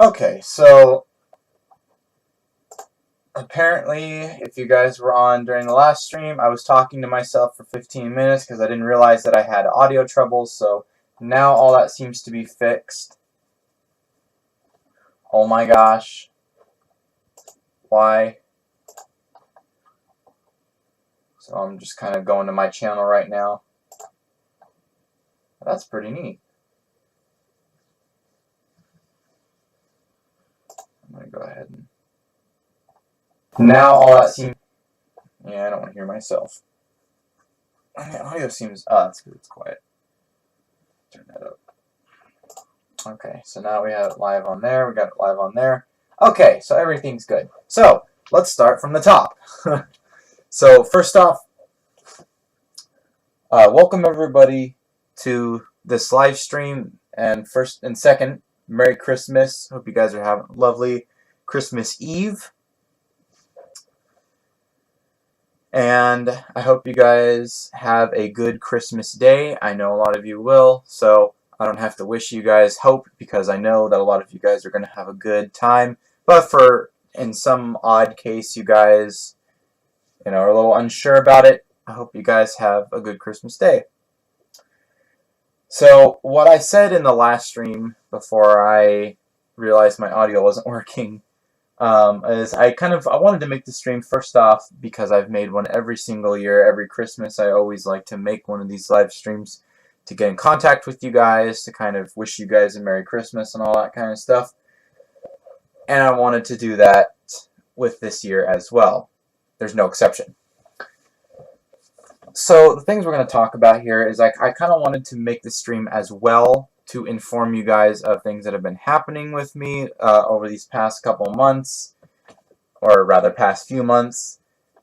Okay, so apparently, if you guys were on during the last stream, I was talking to myself for 15 minutes because I didn't realize that I had audio troubles, so now all that seems to be fixed. Oh my gosh. Why? So I'm just kind of going to my channel right now. That's pretty neat. I'm going to go ahead and... Now all that seems... Yeah, I don't want to hear myself. Audio seems... Oh, that's because it's quiet. Turn that up. Okay, so now we have it live on there. We got it live on there. Okay, so everything's good. So, let's start from the top. So, first off, welcome everybody to this live stream. And first and second, Merry Christmas. Hope you guys are having a lovely Christmas Eve. And I hope you guys have a good Christmas day. I know a lot of you will, so I don't have to wish you guys hope because I know that a lot of you guys are going to have a good time. But for, in some odd case, you guys, are a little unsure about it, I hope you guys have a good Christmas day. So, what I said in the last stream before I realized my audio wasn't working is I wanted to make the stream first off because I've made one every single year. Every Christmas I always like to make one of these live streams to get in contact with you guys, to kind of wish you guys a Merry Christmas and all that kind of stuff. And I wanted to do that with this year as well. There's no exception. So the things we're going to talk about here is I kind of wanted to make the stream as well to inform you guys of things that have been happening with me over these past couple months, or rather past few months.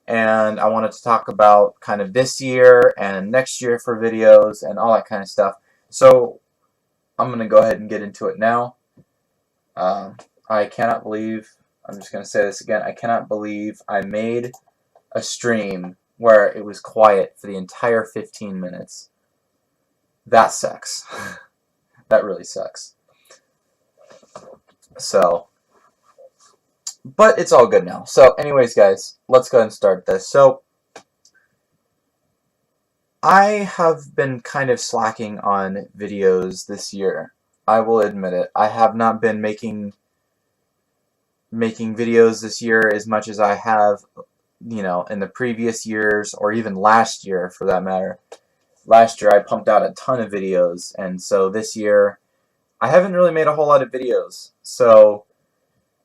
And I wanted to talk about kind of this year and next year for videos and all that kind of stuff. So I'm going to go ahead and get into it now. I cannot believe, I'm just going to say this again, I cannot believe I made a stream where it was quiet for the entire 15 minutes. That sucks. That really sucks. So, but it's all good now. So anyways, guys, let's go ahead and start this. So, I have been kind of slacking on videos this year. I will admit it. I have not been making videos this year as much as I have, in the previous years, or even last year for that matter. Last year I pumped out a ton of videos, and so this year I haven't really made a whole lot of videos. So,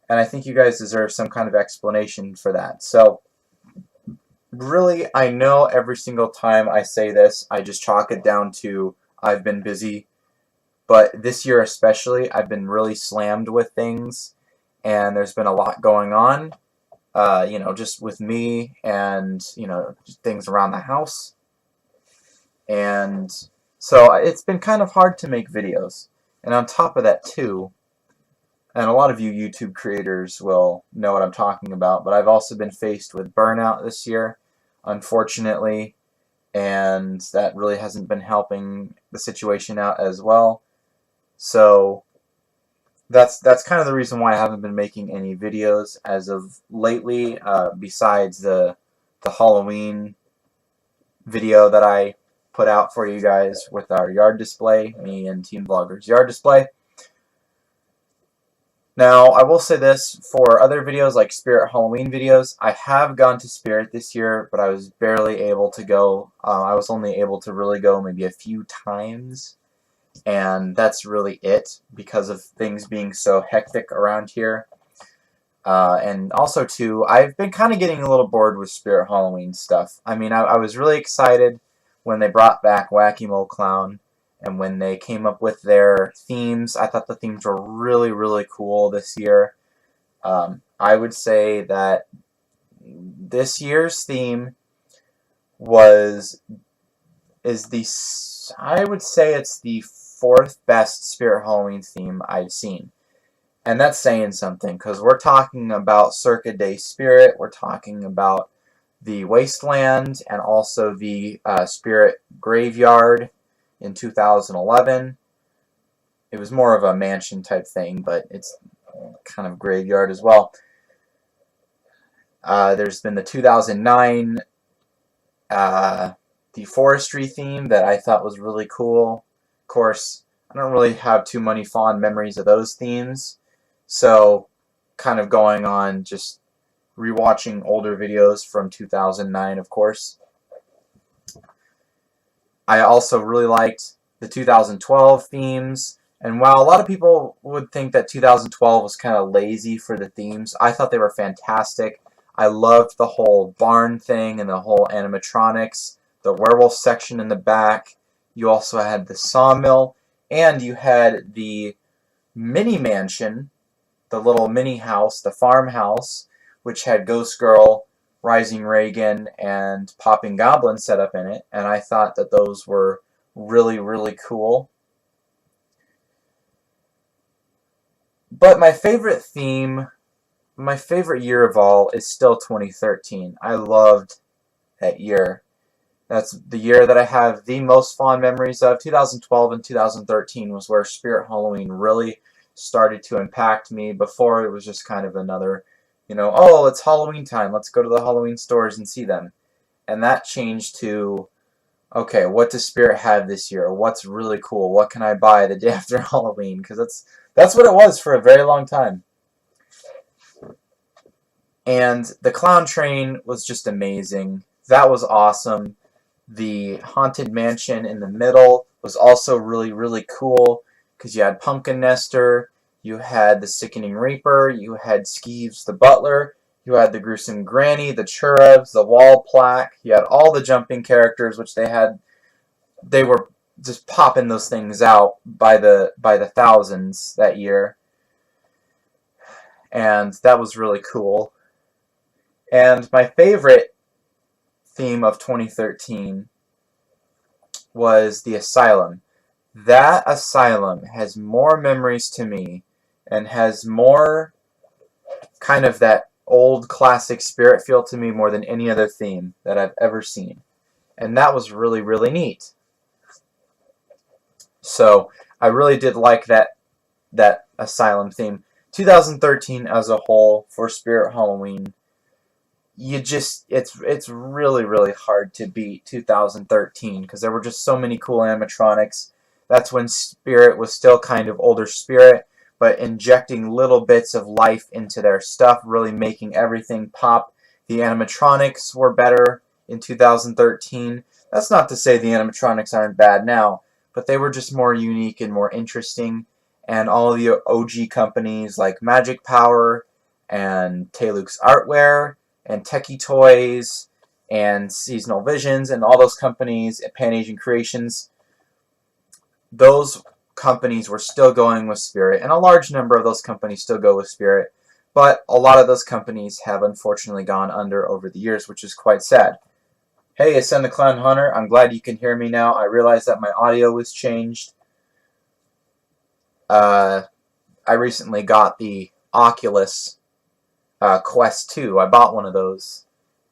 and I think you guys deserve some kind of explanation for that. So, really, I know every single time I say this, I just chalk it down to I've been busy. But this year especially, I've been really slammed with things, and there's been a lot going on, just with me and, just things around the house. And so it's been kind of hard to make videos. And on top of that too, and a lot of you YouTube creators will know what I'm talking about, but I've also been faced with burnout this year, unfortunately, and that really hasn't been helping the situation out as well. So that's kind of the reason why I haven't been making any videos as of lately, besides the Halloween video that I put out for you guys with our yard display, me and Team Vlogger's yard display. Now, I will say this, for other videos like Spirit Halloween videos, I have gone to Spirit this year, but I was barely able to go. I was only able to really go maybe a few times, and that's really it because of things being so hectic around here. And also, too, I've been kind of getting a little bored with Spirit Halloween stuff. I mean, I was really excited when they brought back Wacky Mole Clown, and when they came up with their themes. I thought the themes were really, really cool this year. I would say that this year's theme I would say it's the 4th best Spirit Halloween theme I've seen. And that's saying something, because we're talking about Circa Day Spirit, we're talking about the Wasteland, and also the Spirit Graveyard in 2011. It was more of a mansion type thing, but it's kind of graveyard as well. There's been the 2009 the forestry theme that I thought was really cool. Of course, I don't really have too many fond memories of those themes, so kind of going on just rewatching older videos from 2009, of course. I also really liked the 2012 themes, and while a lot of people would think that 2012 was kind of lazy for the themes, I thought they were fantastic. I loved the whole barn thing and the whole animatronics, the werewolf section in the back. You also had the sawmill, and you had the mini mansion, the little mini house, the farmhouse, which had Ghost Girl, Rising Reagan, and Popping Goblin set up in it, and I thought that those were really, really cool. But my favorite theme, my favorite year of all, is still 2013. I loved that year. That's the year that I have the most fond memories of. 2012 and 2013 was where Spirit Halloween really started to impact me. Before, it was just kind of another, oh, it's Halloween time, let's go to the Halloween stores and see them. And that changed to, okay, what does Spirit have this year? What's really cool? What can I buy the day after Halloween? Because that's what it was for a very long time. And the clown train was just amazing. That was awesome. The haunted mansion in the middle was also really, really cool because you had Pumpkin Nester, you had the Sickening Reaper, you had Skeeves the Butler, you had the Gruesome Granny, the Cherubs, the Wall Plaque, you had all the jumping characters, which they were just popping those things out by the thousands that year. And that was really cool. And my favorite theme of 2013 was the Asylum. That Asylum has more memories to me and has more kind of that old classic Spirit feel to me more than any other theme that I've ever seen. And that was really, really neat. So I really did like that Asylum theme. 2013 as a whole for Spirit Halloween, it's really, really hard to beat 2013 because there were just so many cool animatronics. That's when Spirit was still kind of older Spirit, but injecting little bits of life into their stuff, really making everything pop. The animatronics were better in 2013. That's not to say the animatronics aren't bad now, but they were just more unique and more interesting. And all of the OG companies like Magic Power and Tayluk's Artware and Techie Toys and Seasonal Visions and all those companies, Pan Asian Creations, those companies were still going with Spirit, and a large number of those companies still go with Spirit, but a lot of those companies have unfortunately gone under over the years, which is quite sad. Hey, it's the Clown Hunter. I'm glad you can hear me now. I realized that my audio was changed. I recently got the Oculus Quest 2. I bought one of those,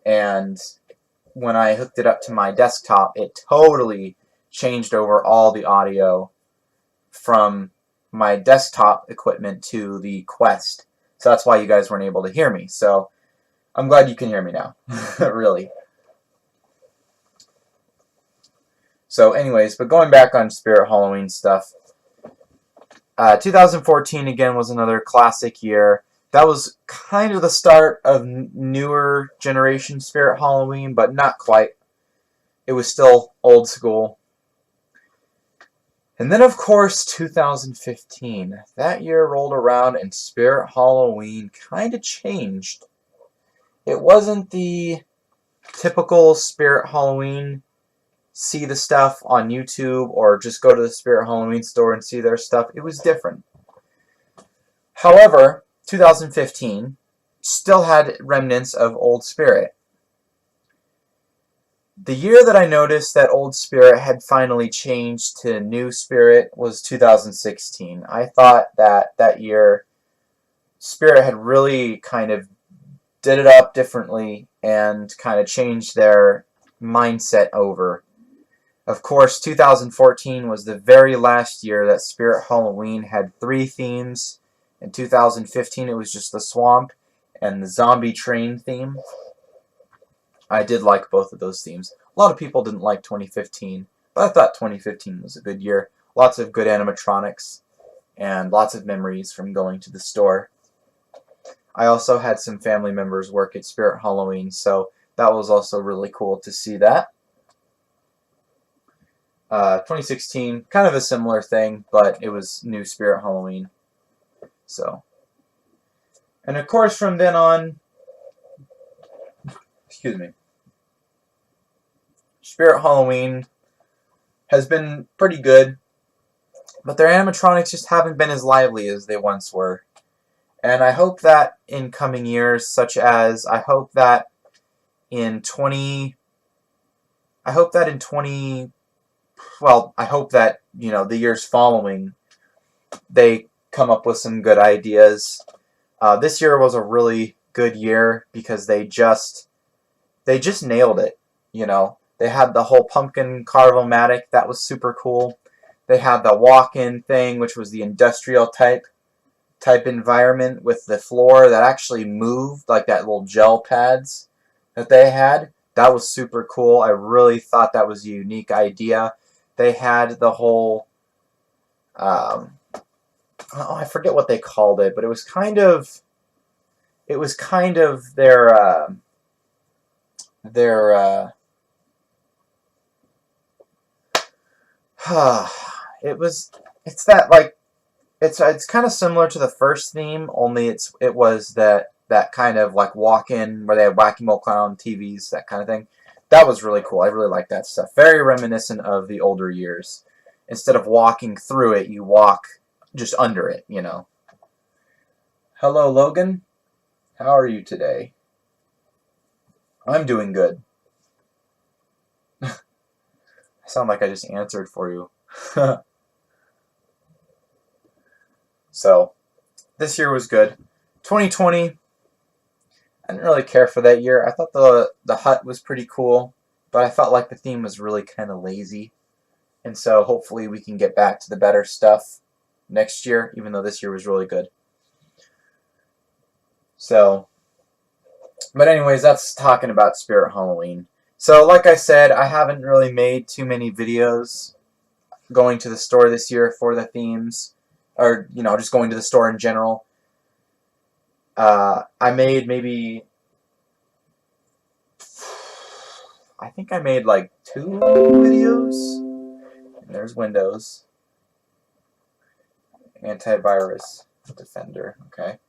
and when I hooked it up to my desktop, it totally changed over all the audio from my desktop equipment to the Quest. So that's why you guys weren't able to hear me. So I'm glad you can hear me now. Really. So anyways, but going back on Spirit Halloween stuff, 2014 again was another classic year. That was kind of the start of newer generation Spirit Halloween, but not quite. It was still old school. And then, of course, 2015. That year rolled around and Spirit Halloween kind of changed. It wasn't the typical Spirit Halloween, see the stuff on YouTube or just go to the Spirit Halloween store and see their stuff. It was different. However, 2015 still had remnants of old Spirit. The year that I noticed that old Spirit had finally changed to new Spirit was 2016. I thought that year Spirit had really kind of did it up differently and kind of changed their mindset over. Of course, 2014 was the very last year that Spirit Halloween had 3 themes In 2015, it was just the swamp and the zombie train theme. I did like both of those themes. A lot of people didn't like 2015, but I thought 2015 was a good year. Lots of good animatronics and lots of memories from going to the store. I also had some family members work at Spirit Halloween, so that was also really cool to see that. 2016, kind of a similar thing, but it was new Spirit Halloween. So, and of course from then on, excuse me, Spirit Halloween has been pretty good, but their animatronics just haven't been as lively as they once were. And I hope that in coming years, such as I hope that in 20, well, I hope that, you know, the years following, they come up with some good ideas. This year was a really good year because they just nailed it, you know. They had the whole pumpkin carve-o-matic, that was super cool. They had the walk-in thing, which was the industrial type environment with the floor that actually moved, like that little gel pads that they had. That was super cool. I really thought that was a unique idea. They had the whole, oh, I forget what they called it, but it was kind of their it's that, like, it's kind of similar to the first theme, only it was that kind of like walk-in where they had Whack-A-Mole Clown TVs, that kind of thing. That was really cool. I really like that stuff. Very reminiscent of the older years. Instead of walking through it, you walk just under it, you know. Hello, Logan. How are you today? I'm doing good. I sound like I just answered for you. So, this year was good. 2020, I didn't really care for that year. I thought the hut was pretty cool, but I felt like the theme was really kind of lazy. And so hopefully we can get back to the better stuff next year, even though this year was really good. So, but anyways, that's talking about Spirit Halloween. So, like I said, I haven't really made too many videos going to the store this year for the themes, or, you know, just going to the store in general. I made maybe, I think I made like 2 videos. And there's Windows. Antivirus Defender. Okay.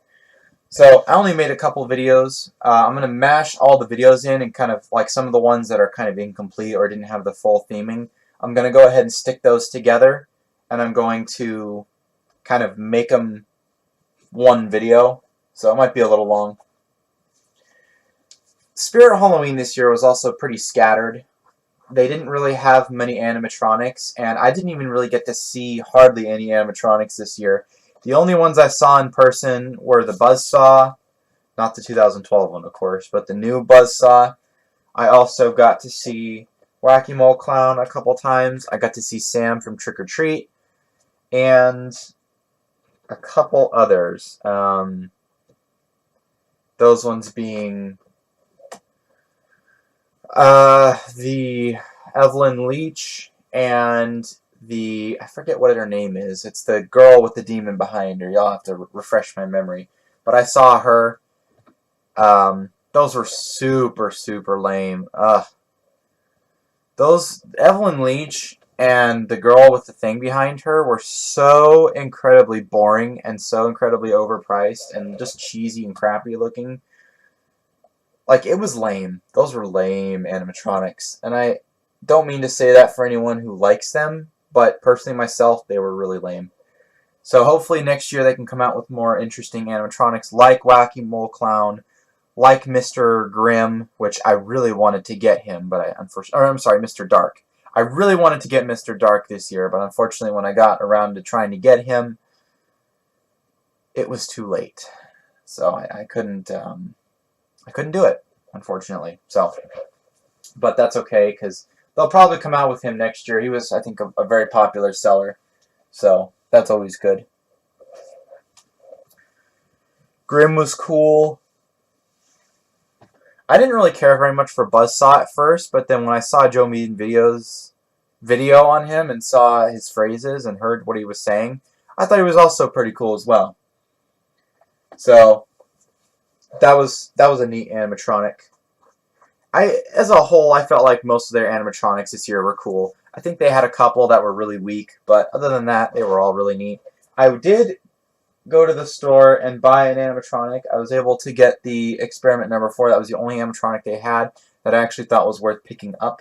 So I only made a couple videos. I'm going to mash all the videos in and kind of like some of the ones that are kind of incomplete or didn't have the full theming. I'm going to go ahead and stick those together, and I'm going to kind of make them one video. So it might be a little long. Spirit Halloween this year was also pretty scattered. They didn't really have many animatronics, and I didn't even really get to see hardly any animatronics this year. The only ones I saw in person were the Buzzsaw, not the 2012 one, of course, but the new Buzzsaw. I also got to see Whack-A-Mole Clown a couple times. I got to see Sam from Trick or Treat, and a couple others. Those ones being the Evelyn Leach and the, I forget what her name is. It's the girl with the demon behind her. Y'all have to refresh my memory. But I saw her. Those were super, super lame. Those, Evelyn Leach and the girl with the thing behind her were so incredibly boring and so incredibly overpriced and just cheesy and crappy looking. Like, it was lame. Those were lame animatronics. And I don't mean to say that for anyone who likes them, but personally myself, they were really lame. So hopefully next year they can come out with more interesting animatronics like Whack-A-Mole Clown, like Mr. Grimm, which I really wanted to get him, but I'm sorry, Mr. Dark. I really wanted to get Mr. Dark this year, but unfortunately when I got around to trying to get him, it was too late. So I couldn't do it, unfortunately. So, but that's okay, because they'll probably come out with him next year. He was, I think, a very popular seller. So, that's always good. Grim was cool. I didn't really care very much for Buzzsaw at first, but then when I saw Joe Meaden video on him and saw his phrases and heard what he was saying, I thought he was also pretty cool as well. So that was a neat animatronic. As a whole, I felt like most of their animatronics this year were cool. I think they had a couple that were really weak, but other than that, they were all really neat. I did go to the store and buy an animatronic. I was able to get the experiment number 4. That was the only animatronic they had that I actually thought was worth picking up.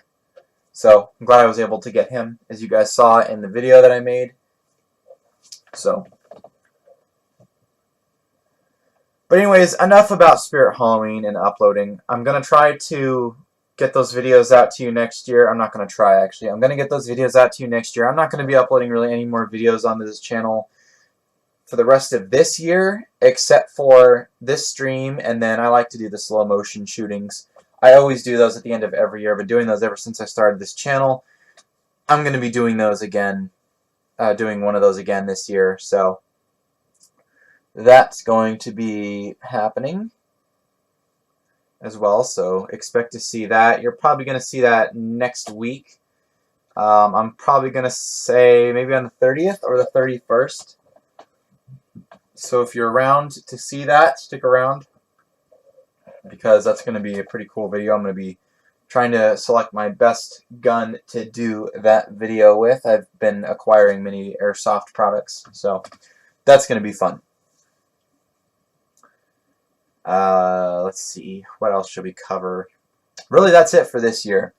So I'm glad I was able to get him, as you guys saw in the video that I made. So, but anyways, enough about Spirit Halloween and uploading. I'm going to try to get those videos out to you next year. I'm not going to try, actually. I'm going to get those videos out to you next year. I'm not going to be uploading really any more videos on this channel for the rest of this year, except for this stream, and then I like to do the slow motion shootings. I always do those at the end of every year, but doing those ever since I started this channel. I'm going to be doing those again, doing one of those again this year, so that's going to be happening as well, so expect to see that. You're probably going to see that next week. I'm probably going to say maybe on the 30th or the 31st. So if you're around to see that, stick around, because that's going to be a pretty cool video. I'm going to be trying to select my best gun to do that video with. I've been acquiring many airsoft products, so that's going to be fun. Let's see, what else should we cover? Really, that's it for this year.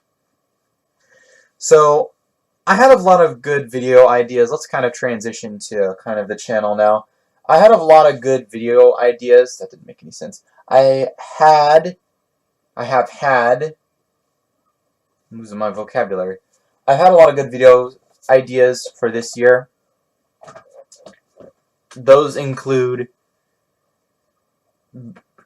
So I had a lot of good video ideas. Let's kind of transition to kind of the channel now. I had a lot of good video ideas. That didn't make any sense. I have had, I'm losing my vocabulary. I had a lot of good video ideas for this year. Those include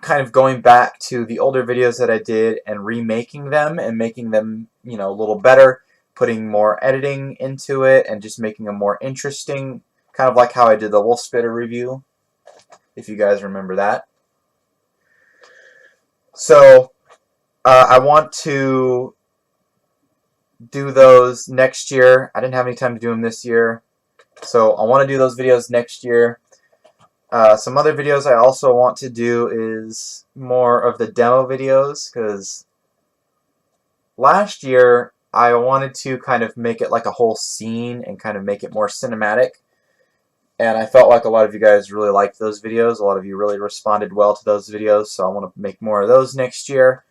kind of going back to the older videos that I did and remaking them and making them, you know, a little better, putting more editing into it and just making them more interesting, kind of like how I did the Wolf Spitter review, if you guys remember that. So I want to do those next year. I didn't have any time to do them this year, so I want to do those videos next year. Some other videos I also want to do is more of the demo videos, because last year I wanted to kind of make it like a whole scene and kind of make it more cinematic, and I felt like a lot of you guys really liked those videos. A lot of you really responded well to those videos, so I want to make more of those next year.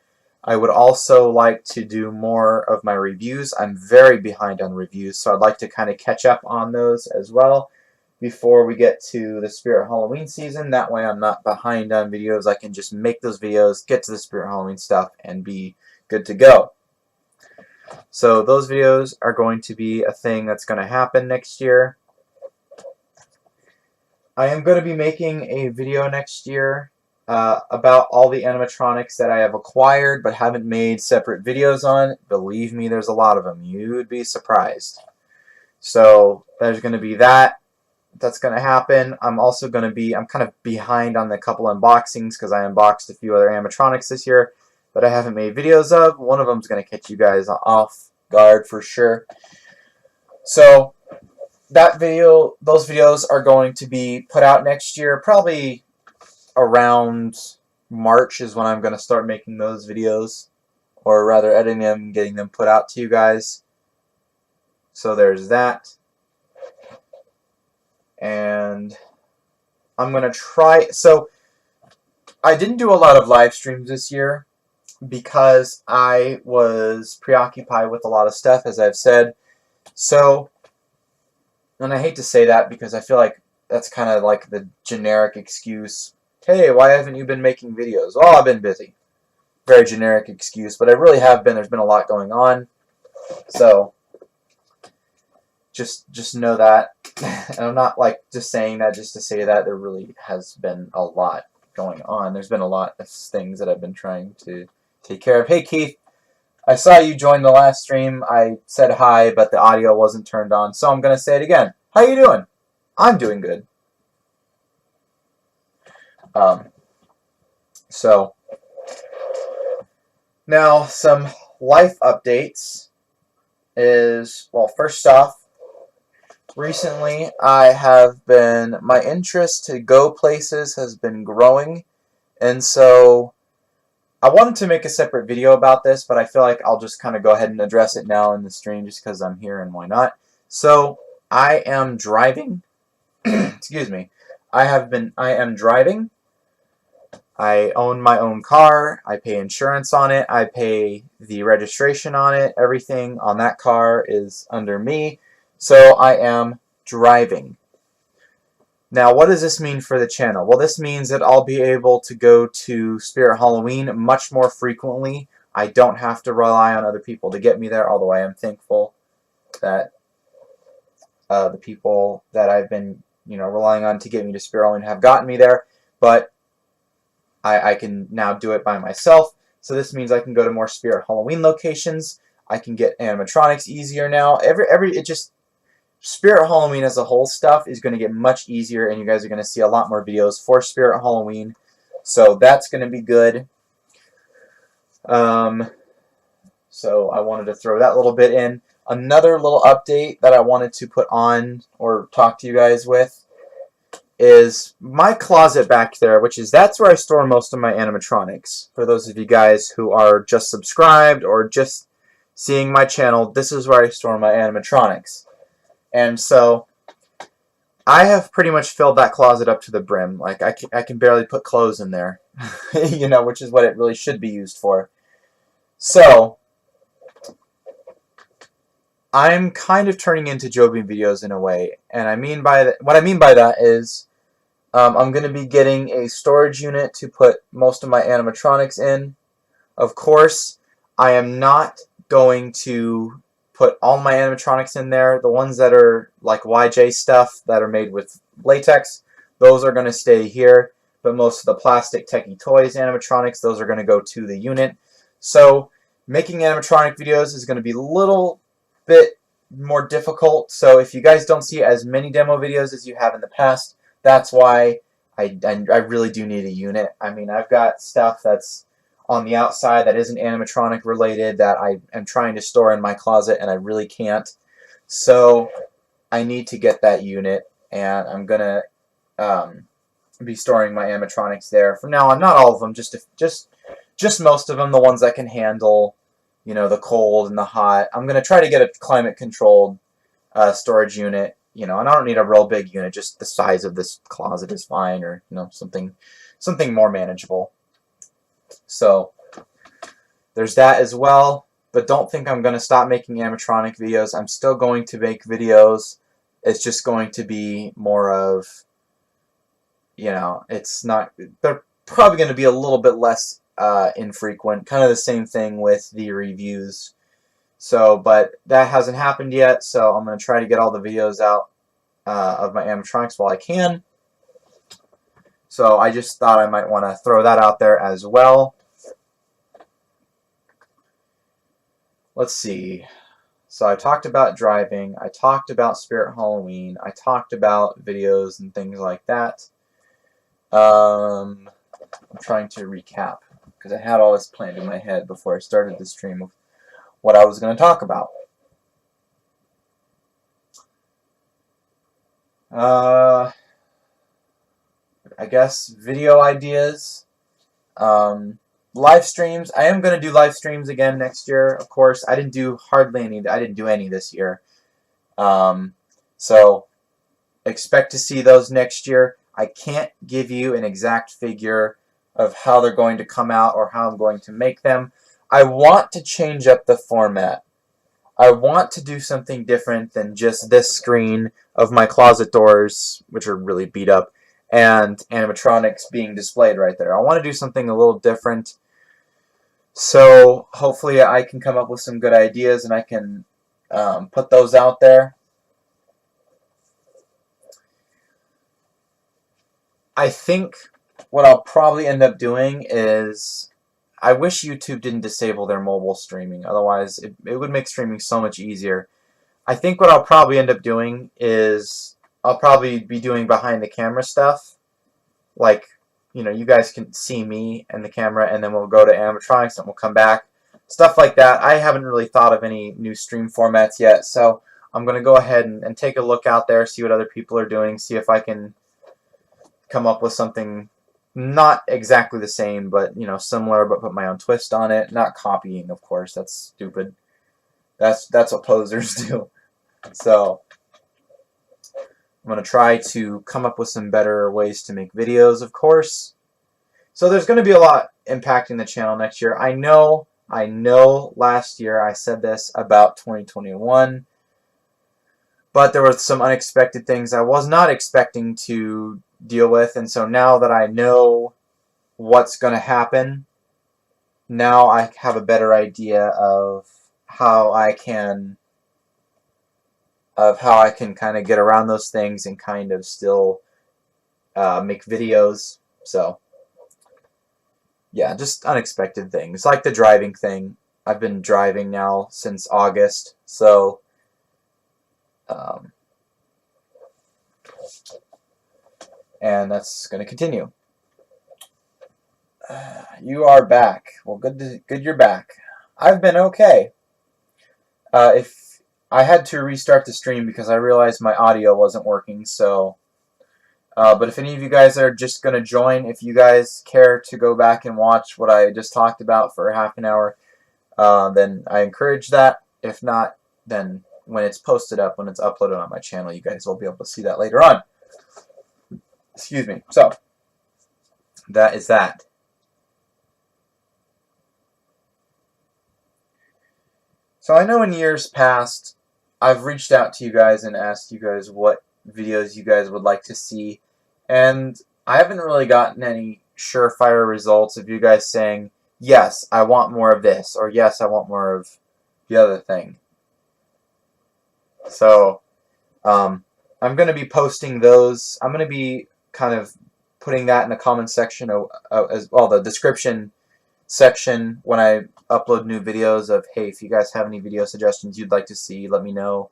I would also like to do more of my reviews. I'm very behind on reviews, so I'd like to kind of catch up on those as well before we get to the Spirit Halloween season. That way I'm not behind on videos. I can just make those videos, get to the Spirit Halloween stuff, and be good to go. So those videos are going to be a thing that's going to happen next year. I am going to be making a video next year about all the animatronics that I have acquired but haven't made separate videos on. Believe me, there's a lot of them. You'd be surprised. So there's going to be that. That's going to happen. I'm also going to be, I'm kind of behind on the couple unboxings because I unboxed a few other animatronics this year that I haven't made videos of. One of them is going to catch you guys off guard for sure. So that video, those videos are going to be put out next year. Probably around March is when I'm going to start making those videos, or rather editing them and getting them put out to you guys. So there's that. And I'm going to try, so I didn't do a lot of live streams this year because I was preoccupied with a lot of stuff, as I've said. So, and I hate to say that because I feel like that's kind of like the generic excuse. Hey, why haven't you been making videos? Oh, I've been busy. Very generic excuse, but I really have been. There's been a lot going on. So just know that. And I'm not like just saying that just to say that. There really has been a lot going on. There's been a lot of things that I've been trying to take care of. Hey Keith, I saw you join the last stream. I said hi, but the audio wasn't turned on, so I'm gonna say it again. How you doing? I'm doing good. So now some life updates is, well, first off, recently my interest to go places has been growing, and so I wanted to make a separate video about this, but I feel like I'll just kind of go ahead and address it now in the stream just because I'm here and why not. So I am driving. Excuse me. I am driving. I own my own car. I pay insurance on it. I pay the registration on it. Everything on that car is under me. So I am driving. Now, what does this mean for the channel? Well, this means that I'll be able to go to Spirit Halloween much more frequently. I don't have to rely on other people to get me there, although I am thankful that the people that I've been, relying on to get me to Spirit Halloween have gotten me there. But I can now do it by myself. So this means I can go to more Spirit Halloween locations. I can get animatronics easier now. Spirit Halloween as a whole stuff is going to get much easier, and you guys are going to see a lot more videos for Spirit Halloween. So that's going to be good. So I wanted to throw that little bit in. Another little update that I wanted to put on or talk to you guys with is my closet back there, that's where I store most of my animatronics. For those of you guys who are just subscribed or just seeing my channel, this is where I store my animatronics. And so I have pretty much filled that closet up to the brim. Like I can barely put clothes in there, which is what it really should be used for. So I'm kind of turning into Joby videos in a way, and what I mean by that is I'm going to be getting a storage unit to put most of my animatronics in. Of course, I am not going to put all my animatronics in there. The ones that are like YJ stuff that are made with latex, those are going to stay here. But most of the plastic Techie Toys animatronics, those are going to go to the unit. So making animatronic videos is going to be a little bit more difficult. So if you guys don't see as many demo videos as you have in the past, that's why I really do need a unit. I mean, I've got stuff that's on the outside that isn't animatronic related that I am trying to store in my closet, and I really can't. So I need to get that unit, and I'm gonna be storing my animatronics there from now on. Not all of them, just most of them, the ones that can handle, the cold and the hot. I'm gonna try to get a climate controlled storage unit, and I don't need a real big unit. Just the size of this closet is fine, or something more manageable. So there's that as well, but don't think I'm going to stop making animatronic videos. I'm still going to make videos. It's just going to be more of, they're probably going to be a little bit less infrequent. Kind of the same thing with the reviews. So, but that hasn't happened yet, so I'm going to try to get all the videos out of my animatronics while I can. So I just thought I might want to throw that out there as well. Let's see. So I talked about driving. I talked about Spirit Halloween. I talked about videos and things like that. I'm trying to recap because I had all this planned in my head before I started the stream of what I was going to talk about. I guess video ideas, live streams. I am going to do live streams again next year. Of course, I didn't do any this year. So expect to see those next year. I can't give you an exact figure of how they're going to come out or how I'm going to make them. I want to change up the format. I want to do something different than just this screen of my closet doors, which are really beat up, and animatronics being displayed right there. I want to do something a little different. So hopefully I can come up with some good ideas and I can put those out there. I think what I'll probably end up doing is, I wish YouTube didn't disable their mobile streaming. Otherwise, it would make streaming so much easier. I think what I'll probably end up doing is I'll probably be doing behind the camera stuff. Like, you guys can see me and the camera, and then we'll go to animatronics and we'll come back. Stuff like that. I haven't really thought of any new stream formats yet, so I'm going to go ahead and take a look out there, see what other people are doing, see if I can come up with something not exactly the same, but similar, but put my own twist on it. Not copying, of course. That's stupid. That's what posers do. So I'm going to try to come up with some better ways to make videos, of course. So there's going to be a lot impacting the channel next year. I know last year I said this about 2021, but there were some unexpected things I was not expecting to deal with, and so now that I know what's going to happen, now I have a better idea of how I can kind of get around those things and kind of still make videos. So yeah, just unexpected things like the driving thing. I've been driving now since August, so and that's going to continue. You are back. Well, good you're back. I've been okay. If I had to restart the stream because I realized my audio wasn't working, so but if any of you guys are just going to join, if you guys care to go back and watch what I just talked about for half an hour, then I encourage that. If not, then when it's posted up, when it's uploaded on my channel, you guys will be able to see that later on. Excuse me. So that is that. So I know in years past, I've reached out to you guys and asked you guys what videos you guys would like to see, and I haven't really gotten any surefire results of you guys saying, yes, I want more of this, or yes, I want more of the other thing. So I'm going to be posting those. I'm going to be kind of putting that in the comment section as well, the description section when I upload new videos of, hey, if you guys have any video suggestions you'd like to see, let me know,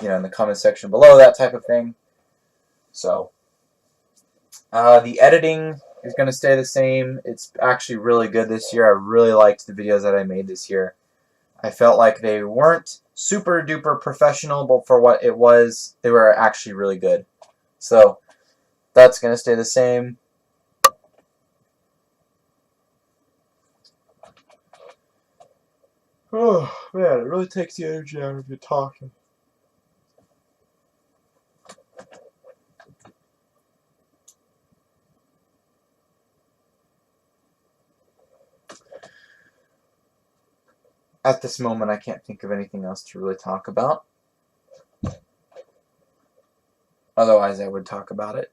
in the comment section below, that type of thing. So the editing is going to stay the same. It's actually really good this year. I really liked the videos that I made this year. I felt like they weren't super duper professional, but for what it was, they were actually really good. So that's going to stay the same. Oh, man, it really takes the energy out of you talking. At this moment, I can't think of anything else to really talk about. Otherwise, I would talk about it.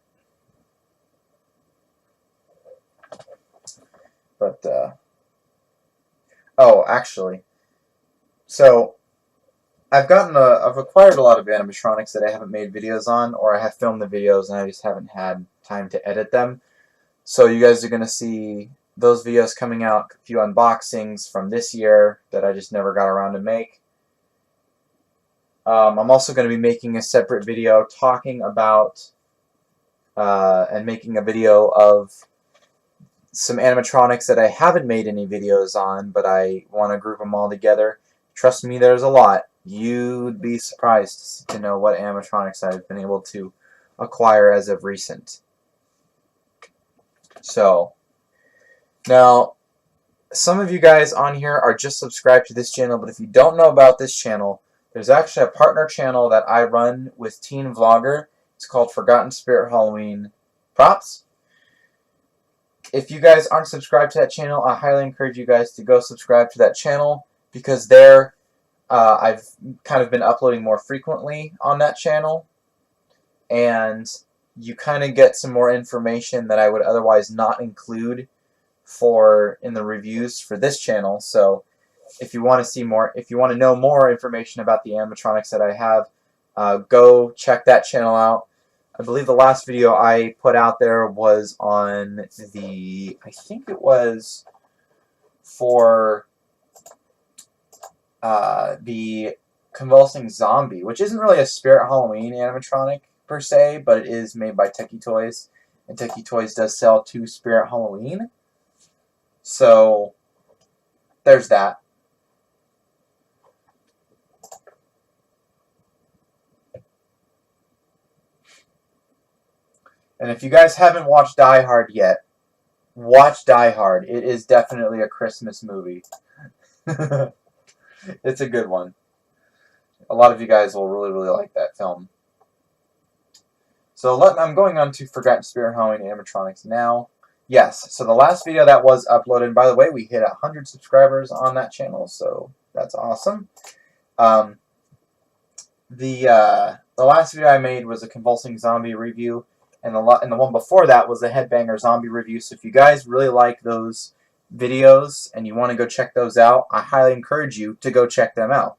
But, oh, actually, so I've acquired a lot of animatronics that I haven't made videos on, or I have filmed the videos and I just haven't had time to edit them. So you guys are going to see those videos coming out, a few unboxings from this year that I just never got around to make. I'm also going to be making a separate video talking about and making a video of some animatronics that I haven't made any videos on, but I want to group them all together. Trust me, there's a lot. You'd be surprised to know what animatronics I've been able to acquire as of recent. So, now, some of you guys on here are just subscribed to this channel, but if you don't know about this channel, there's actually a partner channel that I run with Teen Vlogger. It's called Forgotten Spirit Halloween Props. If you guys aren't subscribed to that channel, I highly encourage you guys to go subscribe to that channel, because there I've kind of been uploading more frequently on that channel, and you kind of get some more information that I would otherwise not include in the reviews for this channel. So if you want to see more, if you want to know more information about the animatronics that I have, go check that channel out. I believe the last video I put out there was on I think it was for the Convulsing Zombie, which isn't really a Spirit Halloween animatronic per se, but it is made by Techie Toys, and Techie Toys does sell 2 Spirit Halloween. So there's that. And if you guys haven't watched Die Hard yet, watch Die Hard. It is definitely a Christmas movie. It's a good one. A lot of you guys will really, really like that film. So I'm going on to Forgotten Spirit Halloween animatronics now. Yes, so the last video that was uploaded, and by the way, we hit 100 subscribers on that channel, so that's awesome. The last video I made was a convulsing zombie review, and the one before that was a headbanger zombie review. So if you guys really like those videos and you want to go check those out, I highly encourage you to go check them out.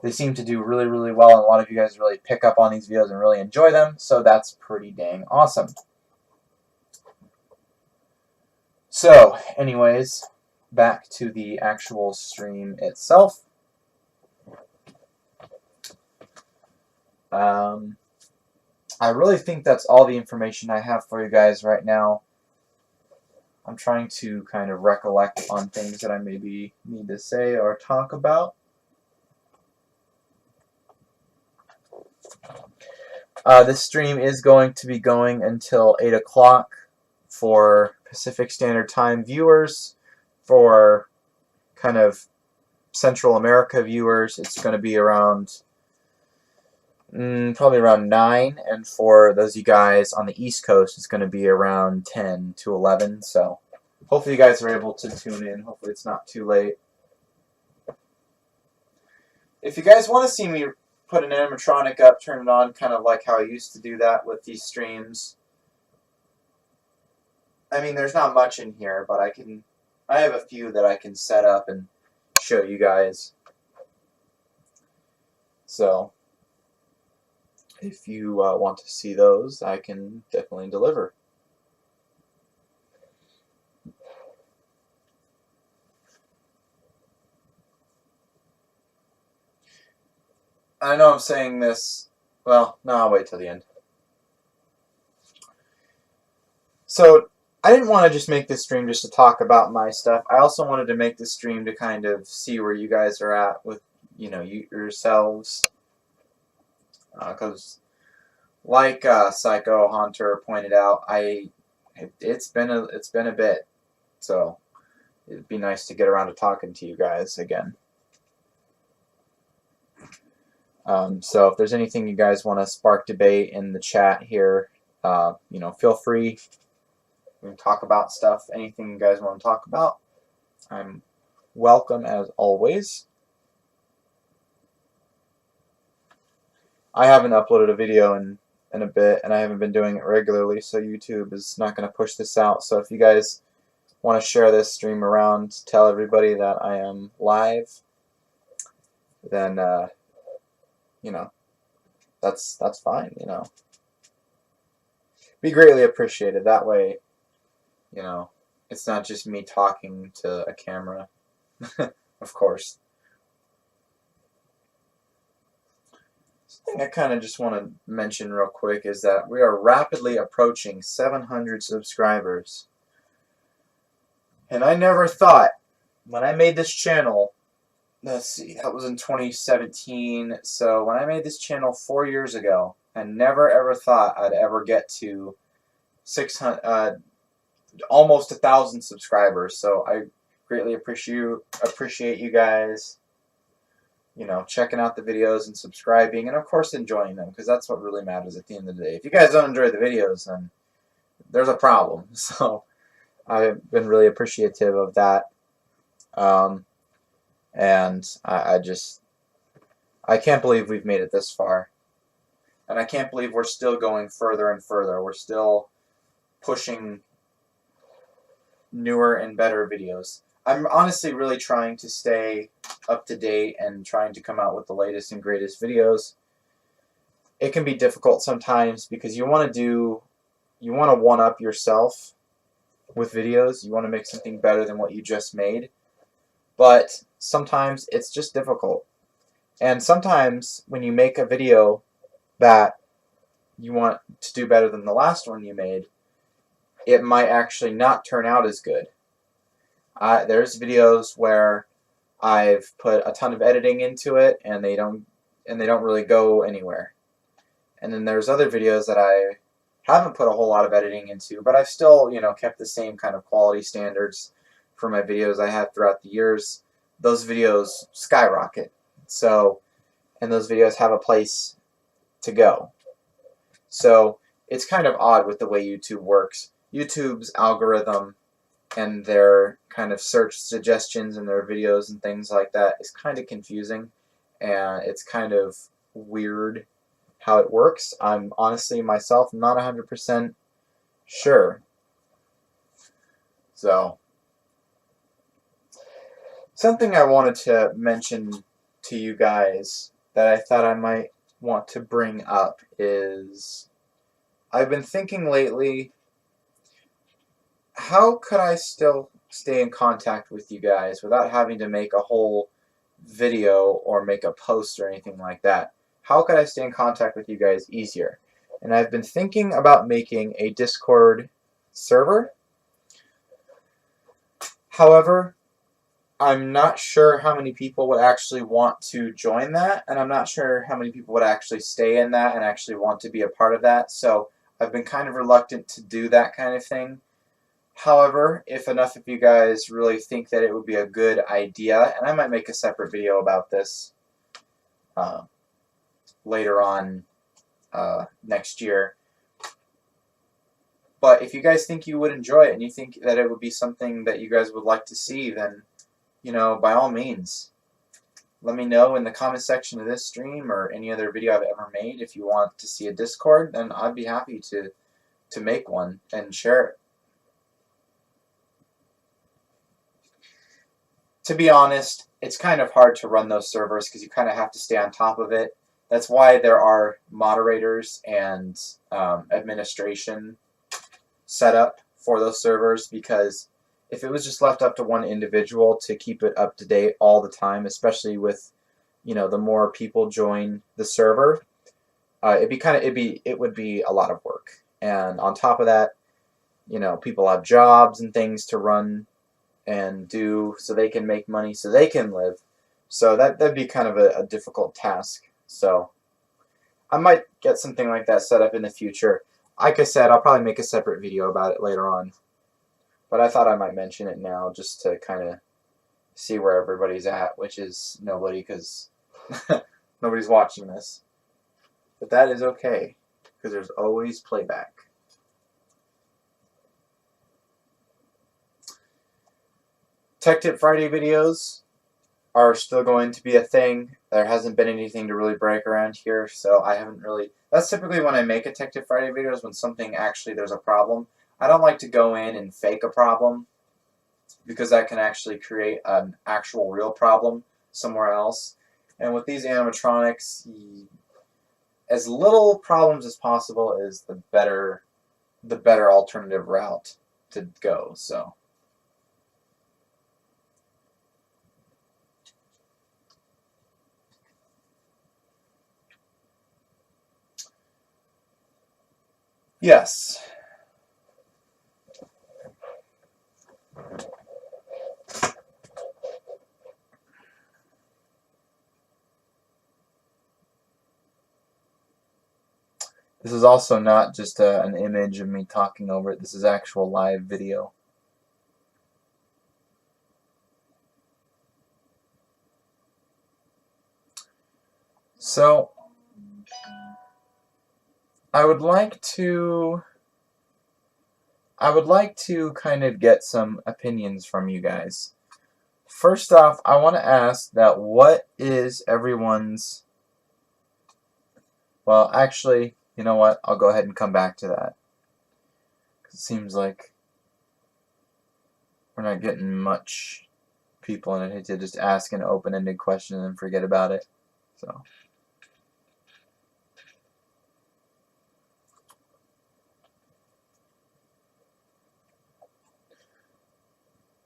They seem to do really, really well, and a lot of you guys really pick up on these videos and really enjoy them, so that's pretty dang awesome. So, anyways, back to the actual stream itself. I really think that's all the information I have for you guys right now. I'm trying to kind of recollect on things that I maybe need to say or talk about. This stream is going to be going until 8 o'clock for Pacific Standard Time viewers. For kind of Central America viewers, it's going to be around probably around 9, and for those of you guys on the East Coast, it's going to be around 10 to 11. So hopefully you guys are able to tune in. Hopefully it's not too late. If you guys want to see me put an animatronic up, turn it on, kind of like how I used to do that with these streams. I mean, there's not much in here, but I have a few that I can set up and show you guys. So if you want to see those, I can definitely deliver. I know I'm saying this, well, no, I'll wait till the end. So, I didn't want to just make this stream just to talk about my stuff. I also wanted to make this stream to kind of see where you guys are at with, you know, yourselves. Because, like Psycho Haunter pointed out, it's been a bit, so it'd be nice to get around to talking to you guys again. So if there's anything you guys want to spark debate in the chat here, you know, feel free. We can talk about stuff, anything you guys want to talk about. I'm welcome as always. I haven't uploaded a video in a bit, and I haven't been doing it regularly, so YouTube is not going to push this out. So if you guys want to share this stream around, tell everybody that I am live, then you know, that's fine, you know. Be greatly appreciated. That way, you know, it's not just me talking to a camera, of course. Something I kind of just want to mention real quick is that we are rapidly approaching 700 subscribers. And I never thought, when I made this channel, let's see, that was in 2017, so when I made this channel 4 years ago, I never ever thought I'd ever get to 600, almost 1,000 subscribers. So I greatly appreciate you guys, you know, checking out the videos and subscribing, and of course enjoying them, because that's what really matters at the end of the day. If you guys don't enjoy the videos, then there's a problem. So I've been really appreciative of that. And I can't believe we've made it this far. And I can't believe we're still going further and further. We're still pushing newer and better videos. I'm honestly really trying to stay up to date and trying to come out with the latest and greatest videos. It can be difficult sometimes because you want to one-up yourself with videos. You want to make something better than what you just made. But sometimes it's just difficult. And sometimes when you make a video that you want to do better than the last one you made, it might actually not turn out as good. There's videos where I've put a ton of editing into it and they don't really go anywhere. And then there's other videos that I haven't put a whole lot of editing into, but I've still, kept the same kind of quality standards for my videos I have throughout the years. Those videos skyrocket. So, and those videos have a place to go. So, it's kind of odd with the way YouTube works. YouTube's algorithm and their kind of search suggestions in their videos and things like that is kind of confusing, and it's kind of weird how it works. I'm honestly myself not 100% sure. So, something I wanted to mention to you guys that I thought I might want to bring up is I've been thinking lately, how could I still stay in contact with you guys without having to make a whole video or make a post or anything like that? How could I stay in contact with you guys easier? And I've been thinking about making a Discord server. However, I'm not sure how many people would actually want to join that, and I'm not sure how many people would actually stay in that and actually want to be a part of that. So I've been kind of reluctant to do that kind of thing. However, if enough of you guys really think that it would be a good idea, and I might make a separate video about this later on next year, but if you guys think you would enjoy it and you think that it would be something that you guys would like to see, then, by all means, let me know in the comment section of this stream or any other video I've ever made. If you want to see a Discord, then I'd be happy to make one and share it. To be honest, it's kind of hard to run those servers because you kind of have to stay on top of it. That's why there are moderators and administration set up for those servers, because if it was just left up to one individual to keep it up to date all the time, especially with, the more people join the server, it would be a lot of work. And on top of that, people have jobs and things to run and do so they can make money so they can live. So that'd be kind of a difficult task. So I might get something like that set up in the future. Like I said, I'll probably make a separate video about it later on. But I thought I might mention it now just to kind of see where everybody's at, which is nobody, because nobody's watching this. But that is okay, because there's always playback. Tech Tip Friday videos are still going to be a thing. There hasn't been anything to really break around here, so I haven't really... That's typically when I make a Tech Tip Friday video, is when something actually, there's a problem. I don't like to go in and fake a problem, because that can actually create an actual real problem somewhere else. And with these animatronics, as little problems as possible is the better alternative route to go. So yes. This is also not just an image of me talking over it. This is actual live video. So, I would like to kind of get some opinions from you guys. First off, I want to ask that what is everyone's... Well, actually, you know what? I'll go ahead and come back to that. It seems like we're not getting much people, and I hate to just ask an open-ended question and then forget about it. So...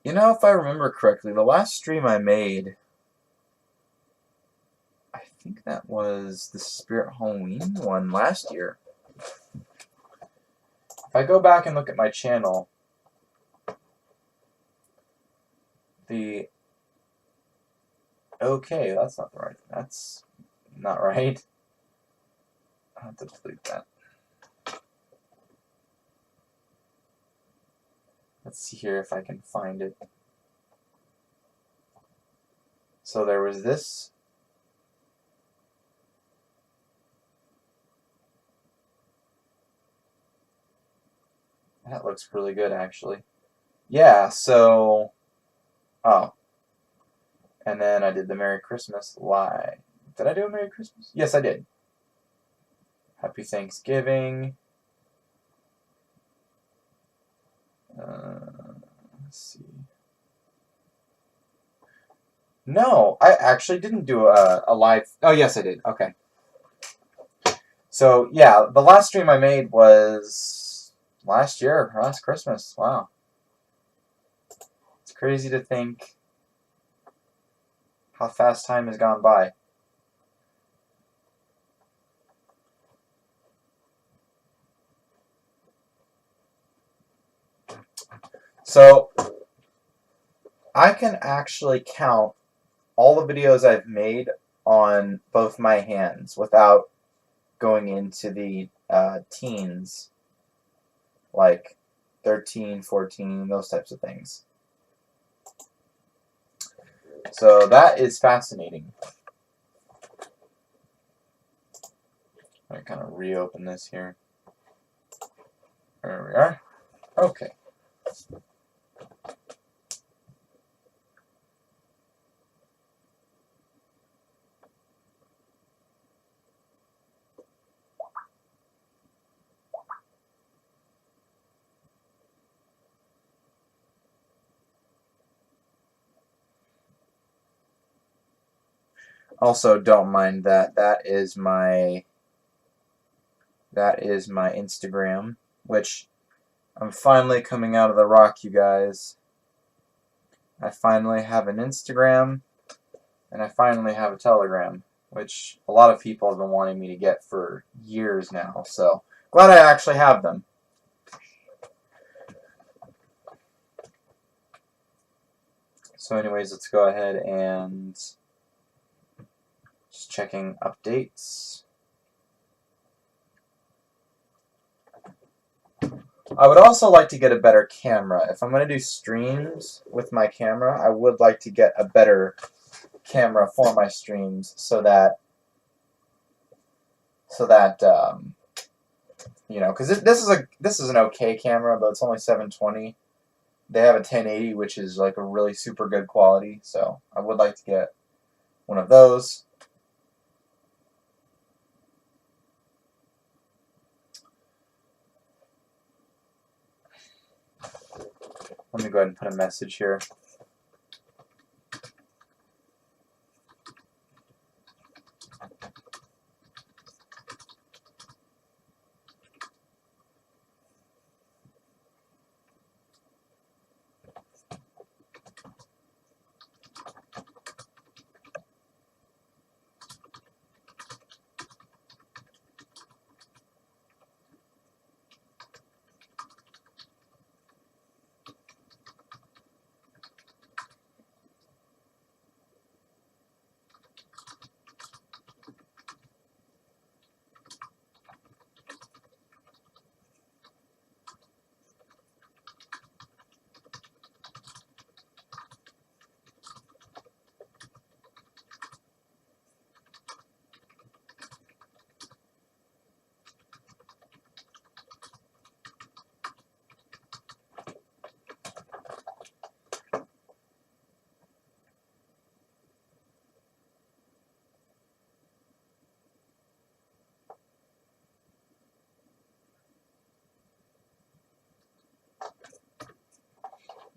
if I remember correctly, the last stream I made, I think that was the Spirit Halloween one last year. If I go back and look at my channel, okay, that's not the right. That's not right. I have to delete that. Let's see here if I can find it. So there was this. That looks really good, actually. Yeah, so... Oh. And then I did the Merry Christmas live. Did I do a Merry Christmas? Yes, I did. Happy Thanksgiving. Let's see. No, I actually didn't do a live... Oh, yes, I did. Okay. So, yeah, the last stream I made was last year, last Christmas. Wow. It's crazy to think how fast time has gone by. So, I can actually count all the videos I've made on both my hands without going into the teens, like 13, 14, those types of things. So that is fascinating. I'm going to kind of reopen this here. There we are. Okay. Also, don't mind that. That is my Instagram, which I'm finally coming out of the rock, you guys. I finally have an Instagram, and I finally have a Telegram, which a lot of people have been wanting me to get for years now. So glad I actually have them. So anyways, let's go ahead and just checking updates. I would also like to get a better camera. If I'm going to do streams with my camera, I would like to get a better camera for my streams so that you know, because this is an okay camera, but it's only 720. They have a 1080, which is like a really super good quality, so I would like to get one of those. Let me go ahead and put a message here.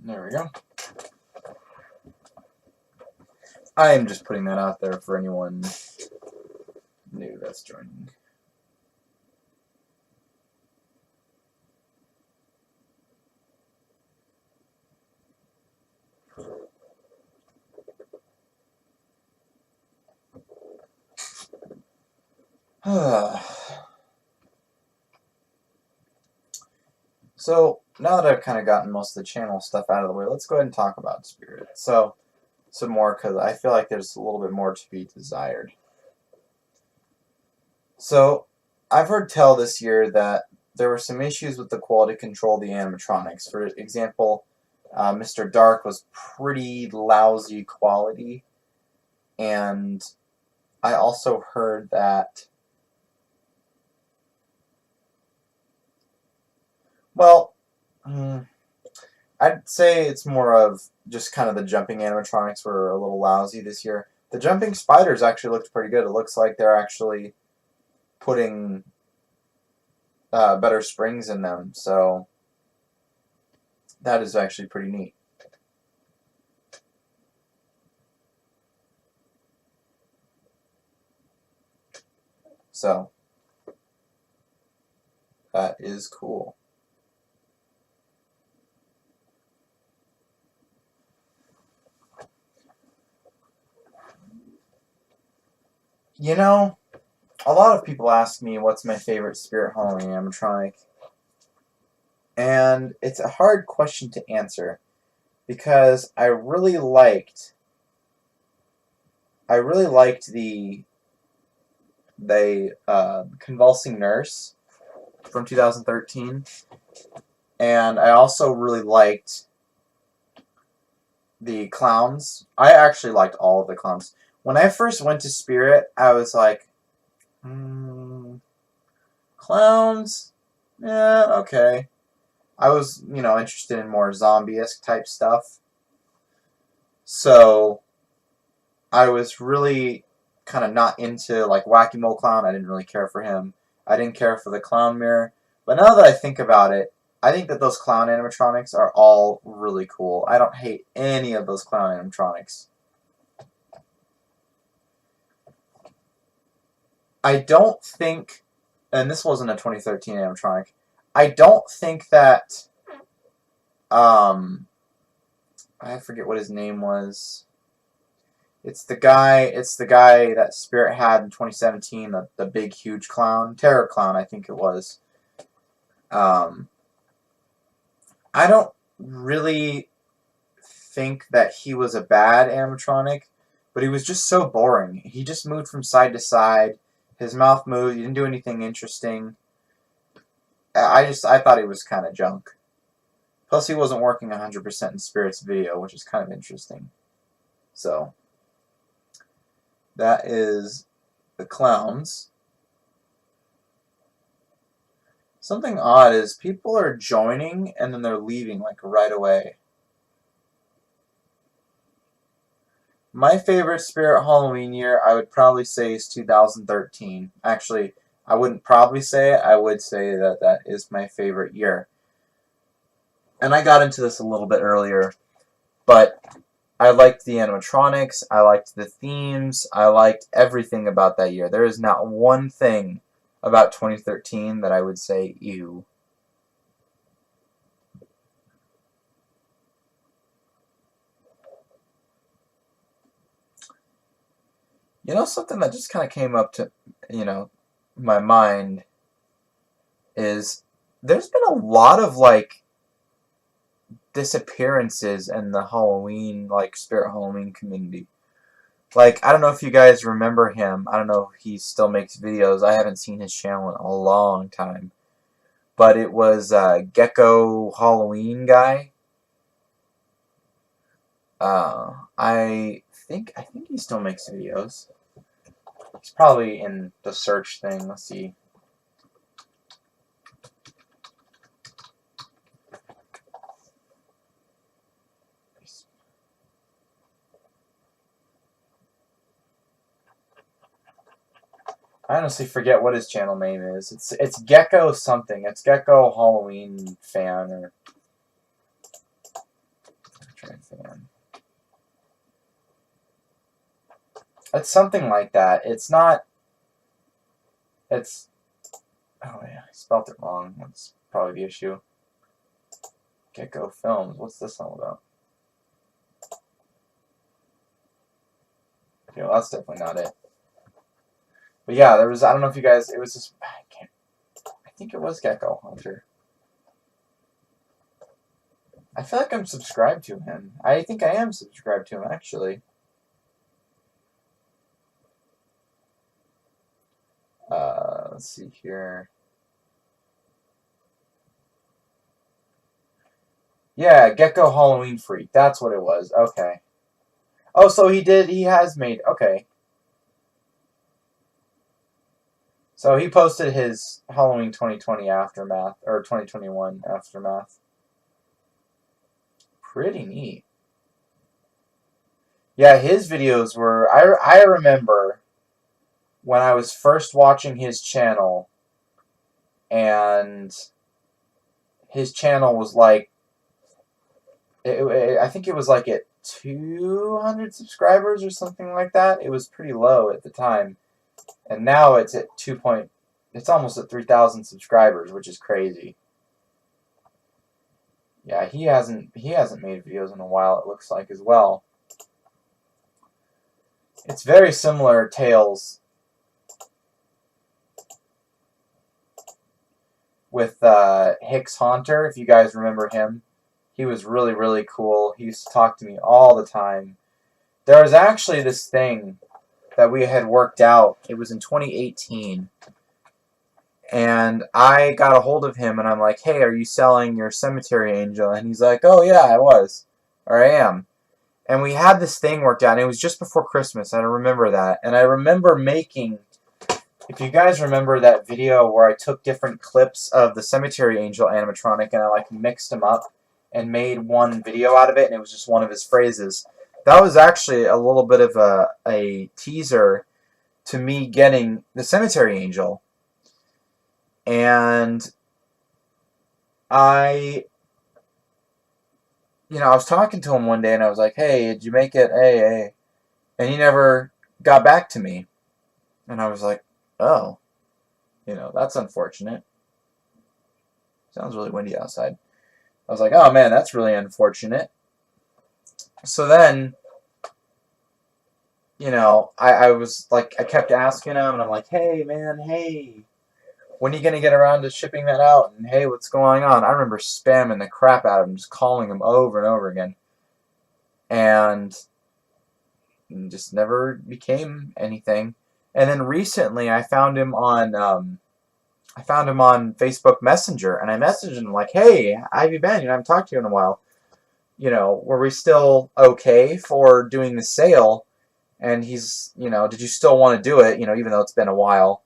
There we go. I am just putting that out there for anyone new that's joining. So now that I've kind of gotten most of the channel stuff out of the way, let's go ahead and talk about spirit. So some more, because I feel like there's a little bit more to be desired. So I've heard tell this year that there were some issues with the quality control of the animatronics. For example, Mr. Dark was pretty lousy quality, and I also heard that, well, I'd say it's more of just kind of the jumping animatronics were a little lousy this year. The jumping spiders actually looked pretty good. It looks like they're actually putting better springs in them, so that is actually pretty neat. So that is cool. You know, a lot of people ask me what's my favorite Spirit Halloween animatronic, and it's a hard question to answer because I really liked the Convulsing Nurse from 2013, and I also really liked the clowns. I actually liked all of the clowns. When I first went to Spirit, I was like, clowns? Yeah, okay. I was, interested in more zombie-esque type stuff. So I was really kind of not into like Wacky Mole Clown. I didn't really care for him. I didn't care for the clown mirror. But now that I think about it, I think that those clown animatronics are all really cool. I don't hate any of those clown animatronics. I don't think, and this wasn't a 2013 animatronic, I don't think that, I forget what his name was. It's the guy that Spirit had in 2017, the big, huge clown. Terror Clown, I think it was. I don't really think that he was a bad animatronic, but he was just so boring. He just moved from side to side. His mouth moved. He didn't do anything interesting. I thought he was kind of junk. Plus, he wasn't working 100% in Spirit's video, which is kind of interesting. So that is the clowns. Something odd is people are joining and then they're leaving like right away. My favorite Spirit Halloween year, I would probably say, is 2013. Actually, I wouldn't probably say it. I would say that that is my favorite year. And I got into this a little bit earlier, but I liked the animatronics, I liked the themes, I liked everything about that year. There is not one thing about 2013 that I would say, ew. You know, something that just kind of came up to, my mind is there's been a lot of, like, disappearances in the Halloween, like, Spirit Halloween community. Like, I don't know if you guys remember him. I don't know if he still makes videos. I haven't seen his channel in a long time. But it was Gecko Halloween guy. I think he still makes videos. He's probably in the search thing. Let's see. I honestly forget what his channel name is. It's Gecko something. It's Gecko Halloween fan or fan. It's something like that. It's not. It's. Oh yeah, I spelled it wrong. That's probably the issue. Gecko Films. What's this all about? Okay, well, that's definitely not it. But yeah, there was. I don't know if you guys. It was just. I think it was Gecko Haunter. I feel like I'm subscribed to him. I think I am subscribed to him, actually. Let's see here. Yeah, Gecko Halloween Freak. That's what it was. Okay. Oh, so he has made, okay. So he posted his Halloween 2020 aftermath, or 2021 aftermath. Pretty neat. Yeah, his videos were, I remember when I was first watching his channel, and his channel was like, I think it was like at 200 subscribers or something like that. It was pretty low at the time. And now it's at it's almost at 3,000 subscribers, which is crazy. Yeah, he hasn't made videos in a while, it looks like, as well. It's very similar tales with Hicks Haunter, if you guys remember him. He was really, really cool. He used to talk to me all the time. There was actually this thing that we had worked out. It was in 2018. And I got a hold of him, and I'm like, hey, are you selling your cemetery angel? And he's like, oh, yeah, I was. Or I am. And we had this thing worked out, and it was just before Christmas. I remember that. And I remember making, if you guys remember that video where I took different clips of the cemetery angel animatronic, and I like mixed them up and made one video out of it, and it was just one of his phrases. That was actually a little bit of a teaser to me getting the cemetery angel. And I was talking to him one day, and I was like, hey, did you make it? Hey. And he never got back to me. And I was like, oh, that's unfortunate. Sounds really windy outside. I was like, oh, man, that's really unfortunate. So then, I was like, I kept asking him, and I'm like, hey, man, hey, when are you going to get around to shipping that out? And hey, what's going on? I remember spamming the crap out of him, just calling him over and over again. And just never became anything. And then recently I found him on Facebook Messenger, and I messaged him like, hey, how have you been? I haven't talked to you in a while. Were we still okay for doing the sale? And he's, did you still want to do it? Even though it's been a while.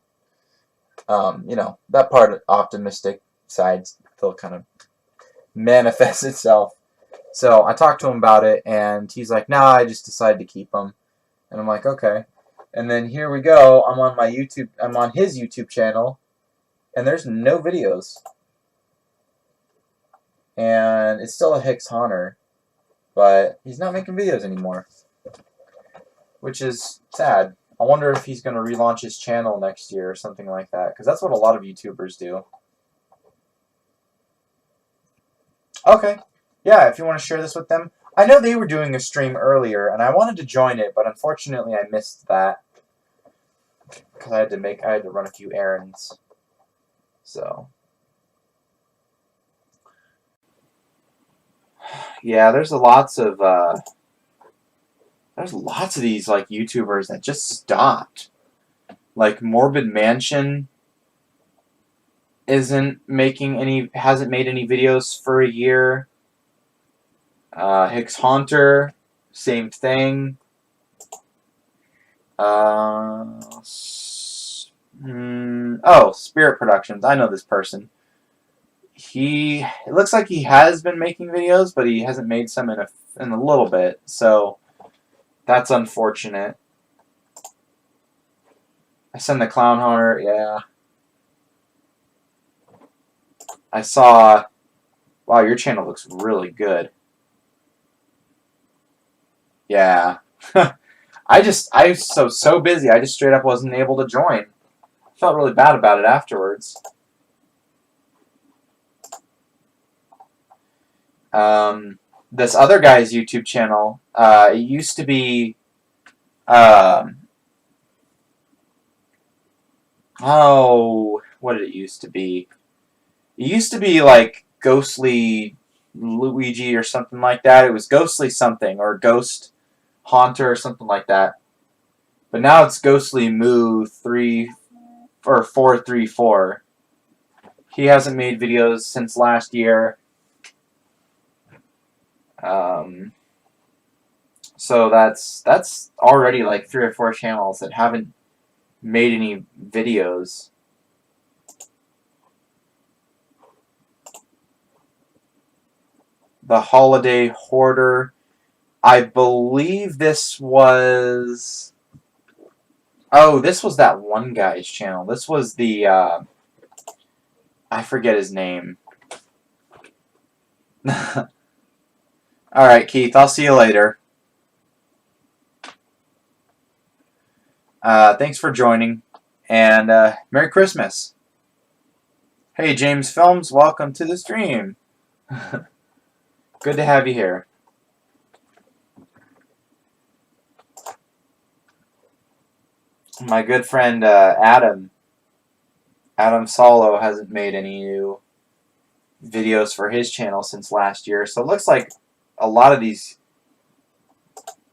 That part, optimistic side, still kind of manifests itself. So I talked to him about it, and he's like, nah, I just decided to keep them. And I'm like, okay. And then here we go. I'm on his YouTube channel, and there's no videos. And it's still a Hicks Haunter, but he's not making videos anymore, which is sad. I wonder if he's going to relaunch his channel next year or something like that, because that's what a lot of YouTubers do. Okay. Yeah, if you want to share this with them. I know they were doing a stream earlier, and I wanted to join it, but unfortunately I missed that because I had to run a few errands. So, yeah, there's lots of these like YouTubers that just stopped. Like Morbid Mansion hasn't made any videos for a year. Hicks Haunter, same thing. Oh, Spirit Productions. I know this person. It looks like he has been making videos, but he hasn't made some in a little bit. So that's unfortunate. I send the Clown Hunter. Yeah. I saw. Wow, your channel looks really good. Yeah. I was so busy, I just straight up wasn't able to join. I felt really bad about it afterwards. This other guy's YouTube channel, it used to be, what did it used to be? It used to be like ghostly Luigi or something like that. It was Ghostly something, or Ghost Haunter or something like that. But now it's Ghostly Moo 3 or 434. He hasn't made videos since last year. So that's already like 3 or 4 channels that haven't made any videos. The Holiday Hoarder. I believe this was... Oh, this was that one guy's channel. This was the... I forget his name. Alright, Keith. I'll see you later. Thanks for joining. And Merry Christmas. Hey, James Films. Welcome to the stream. Good to have you here. My good friend Adam Solo hasn't made any new videos for his channel since last year, so it looks like a lot of these...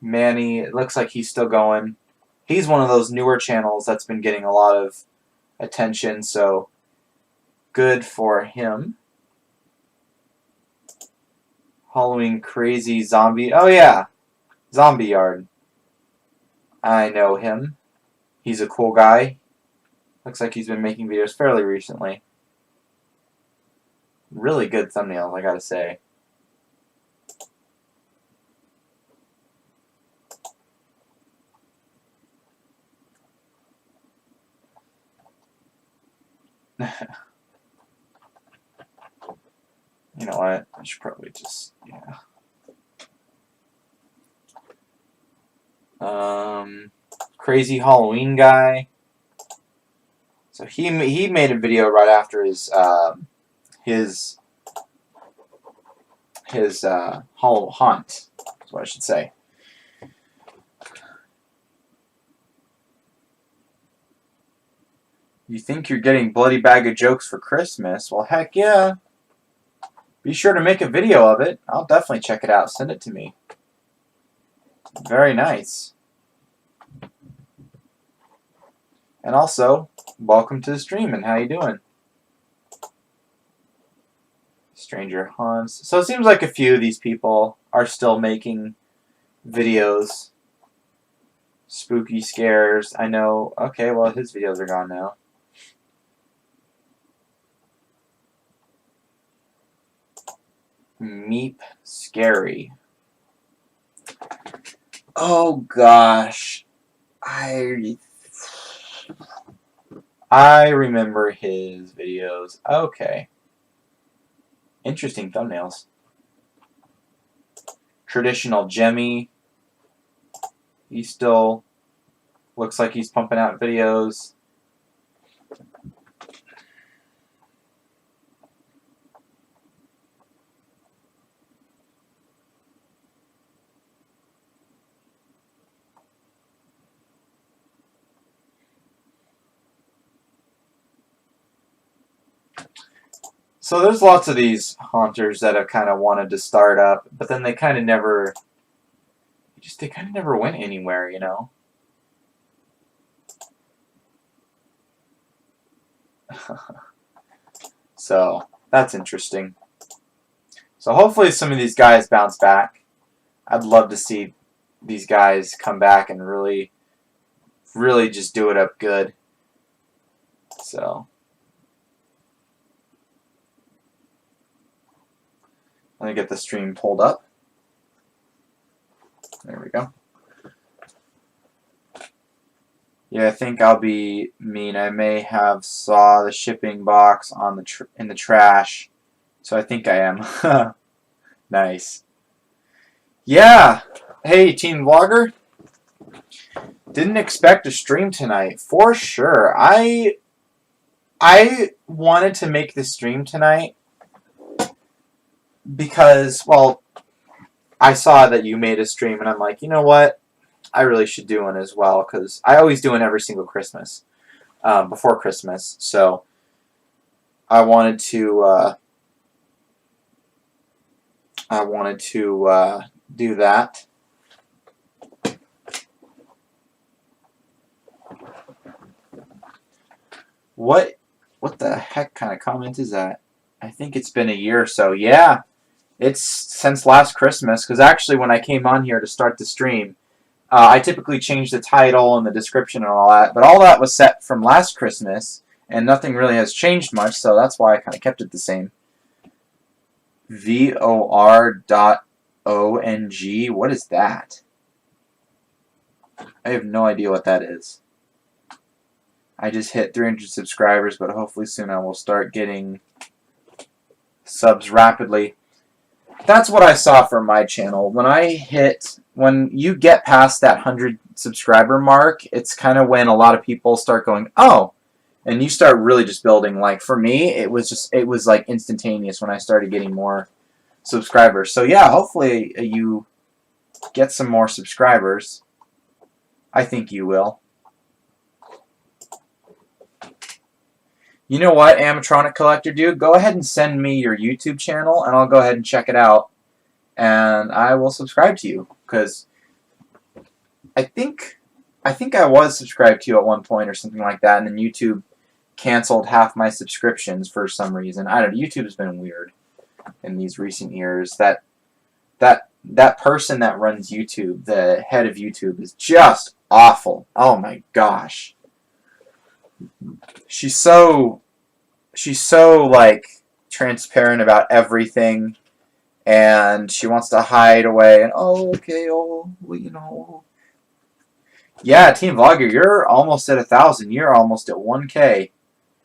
Manny, it looks like he's still going. He's one of those newer channels that's been getting a lot of attention, so good for him. Halloween Crazy Zombie. Oh yeah, Zombie Yard. I know him. He's a cool guy. Looks like he's been making videos fairly recently. Really good thumbnails, I gotta say. You know what? I should probably just, yeah. Crazy Halloween Guy. So he made a video right after his Hall Haunt. That's what I should say. You think you're getting bloody bag of jokes for Christmas? Well, heck yeah. Be sure to make a video of it. I'll definitely check it out. Send it to me. Very nice. And also, welcome to the stream, and how you doing? Stranger Haunts. So it seems like a few of these people are still making videos. Spooky Scares. I know. Okay, well, his videos are gone now. Meep Scary. Oh gosh, I remember his videos. Okay, interesting thumbnails. Traditional Jemmy. He still looks like he's pumping out videos. So there's lots of these haunters that have kind of wanted to start up, but then they kind of never, they kind of never went anywhere, you know. So that's interesting. So hopefully some of these guys bounce back. I'd love to see these guys come back and really just do it up good. So let me get the stream pulled up. There we go. Yeah, I think I'll be mean. I may have saw the shipping box on the in the trash, so I think I am. Nice. Yeah. Hey, Teen Vlogger. Didn't expect a stream tonight, for sure. I wanted to make the stream tonight because, well, I saw that you made a stream, and I'm like, you know what? I really should do one as well, because I always do one every single Christmas, before Christmas. So I wanted to I wanted to do that. What the heck kind of comment is that? I think it's been a year or so. Yeah, it's since last Christmas, because actually when I came on here to start the stream, I typically change the title and the description and all that, but all that was set from last Christmas, and nothing really has changed much, so that's why I kind of kept it the same. VOR.ONG, what is that? I have no idea what that is. I just hit 300 subscribers, but hopefully soon I will start getting subs rapidly. That's what I saw for my channel. When you get past that 100 subscriber mark, it's kind of when a lot of people start going, oh, and you start really just building. Like for me, it was like instantaneous when I started getting more subscribers. So yeah, hopefully you get some more subscribers. I think you will. You know what, animatronic collector dude? Go ahead and send me your YouTube channel, and I'll go ahead and check it out, and I will subscribe to you, because I think I was subscribed to you at one point or something like that, and then YouTube canceled half my subscriptions for some reason. I don't know. YouTube's been weird in these recent years. That person that runs YouTube, the head of YouTube, is just awful. Oh my gosh. She's so like transparent about everything, and she wants to hide away, and oh okay, oh well, you know. Yeah, Team Vlogger, you're almost at 1,000. You're almost at 1K.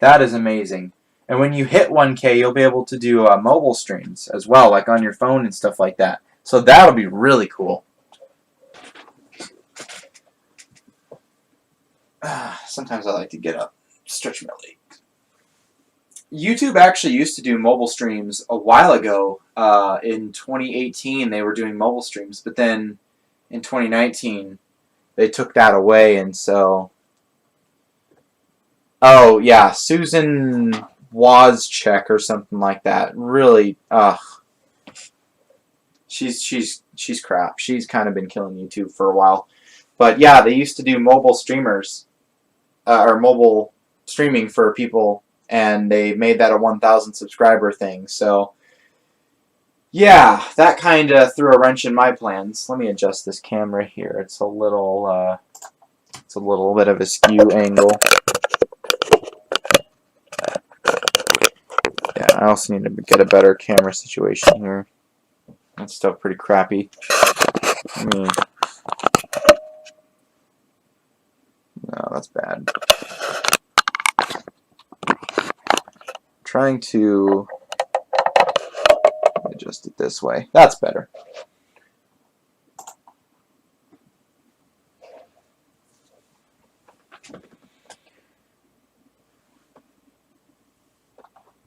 That is amazing. And when you hit 1K, you'll be able to do mobile streams as well, like on your phone and stuff like that. So that'll be really cool. Sometimes I like to get up, stretch my legs. YouTube actually used to do mobile streams a while ago. In 2018, they were doing mobile streams, but then in 2019, they took that away, and so... Oh, yeah, Susan Wozcheck or something like that. Really, ugh. She's crap. She's kind of been killing YouTube for a while. But yeah, they used to do mobile streamers, or mobile streaming for people, and they made that a 1,000 subscriber thing. So yeah, that kind of threw a wrench in my plans. Let me adjust this camera here. It's a little bit of a skew angle. Yeah, I also need to get a better camera situation here. That's still pretty crappy. No, that's bad. Trying to adjust it this way. That's better.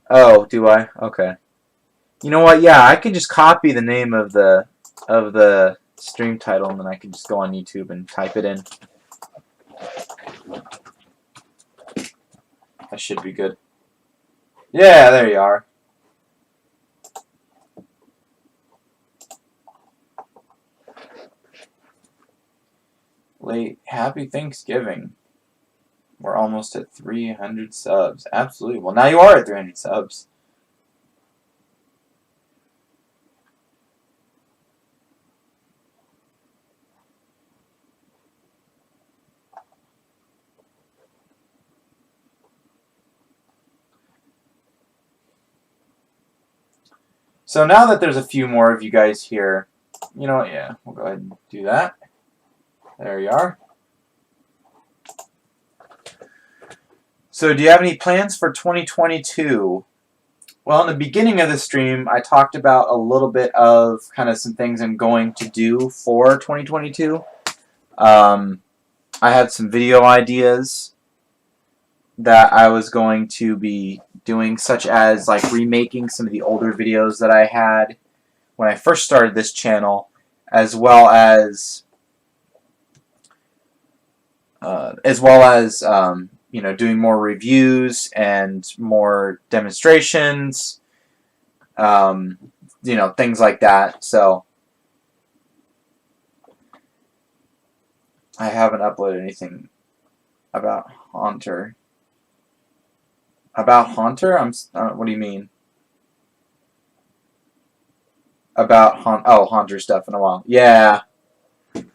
Oh, do I? Okay. You know what? Yeah, I can just copy the name of the stream title, and then I can just go on YouTube and type it in. That should be good. Yeah, there you are. Happy Thanksgiving. We're almost at 300 subs. Absolutely. Well, now you are at 300 subs. So now that there's a few more of you guys here, you know what, yeah, we'll go ahead and do that. There you are. So do you have any plans for 2022? Well, in the beginning of the stream, I talked about a little bit of kind of some things I'm going to do for 2022. I had some video ideas that I was going to be doing, such as like remaking some of the older videos that I had when I first started this channel, as well as you know, doing more reviews and more demonstrations, you know, things like that. So I haven't uploaded anything about Haunter. About Haunter? What do you mean? About Haunter stuff in a while. Yeah.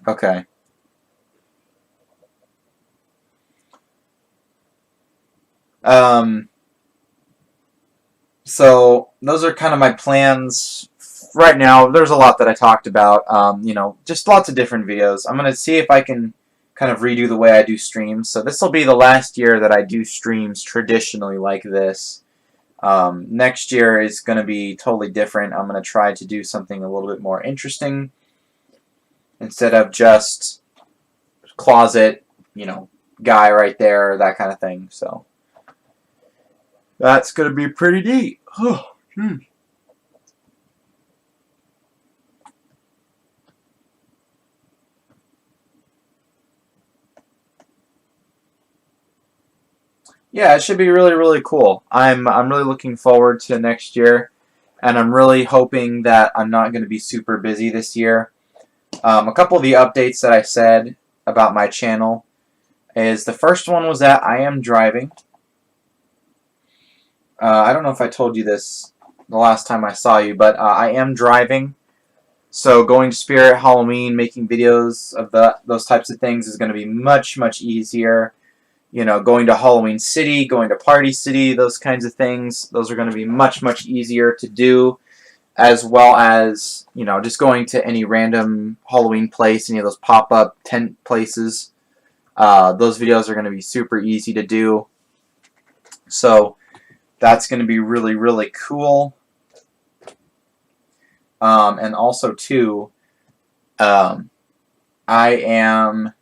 Okay. So those are kind of my plans right now. There's a lot that I talked about. You know, just lots of different videos. I'm gonna see if I can kind of redo the way I do streams. So this will be the last year that I do streams traditionally like this. Next year is going to be totally different. I'm going to try to do something a little bit more interesting instead of just closet, you know, guy right there, that kind of thing. So that's going to be pretty neat. Oh, geez. Yeah, it should be really, really cool. I'm really looking forward to next year, and I'm really hoping that I'm not going to be super busy this year. A couple of the updates that I said about my channel is the first one was that I am driving. I don't know if I told you this the last time I saw you, but I am driving. So going to Spirit, Halloween, making videos of those types of things is going to be much, much easier. You know, going to Halloween City, going to Party City, those kinds of things, those are going to be much, much easier to do, as well as, you know, just going to any random Halloween place, any of those pop-up tent places. Those videos are going to be super easy to do. So that's going to be really, really cool. And also, too, I am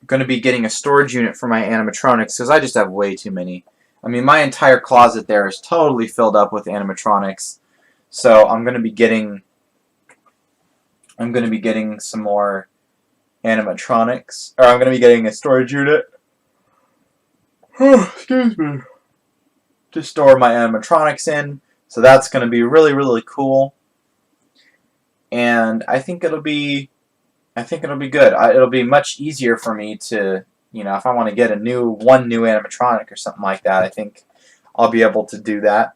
going to be getting a storage unit for my animatronics because I just have way too many. I mean, my entire closet there is totally filled up with animatronics. So I'm going to be getting some more animatronics, or I'm going to be getting a storage unit. Excuse me. To store my animatronics in. So that's going to be really, really cool. And I think it'll be good. It'll be much easier for me to, you know, if I want to get one new animatronic or something like that, I think I'll be able to do that.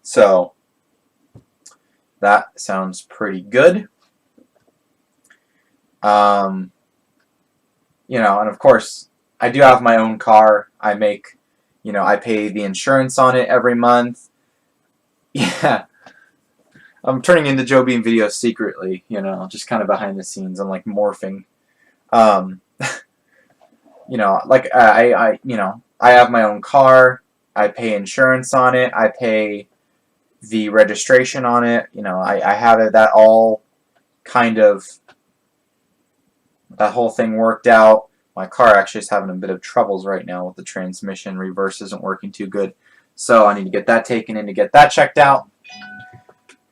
So that sounds pretty good. You know, and of course, I do have my own car. I make, you know, I pay the insurance on it every month. Yeah. I'm turning into Joe Bean videos secretly, you know, just kind of behind the scenes. I'm like morphing. You know, like you know, I have my own car. I pay insurance on it. I pay the registration on it. You know, I have it that all kind of that whole thing worked out. My car actually is having a bit of troubles right now with the transmission. Reverse isn't working too good. So I need to get that taken in to get that checked out.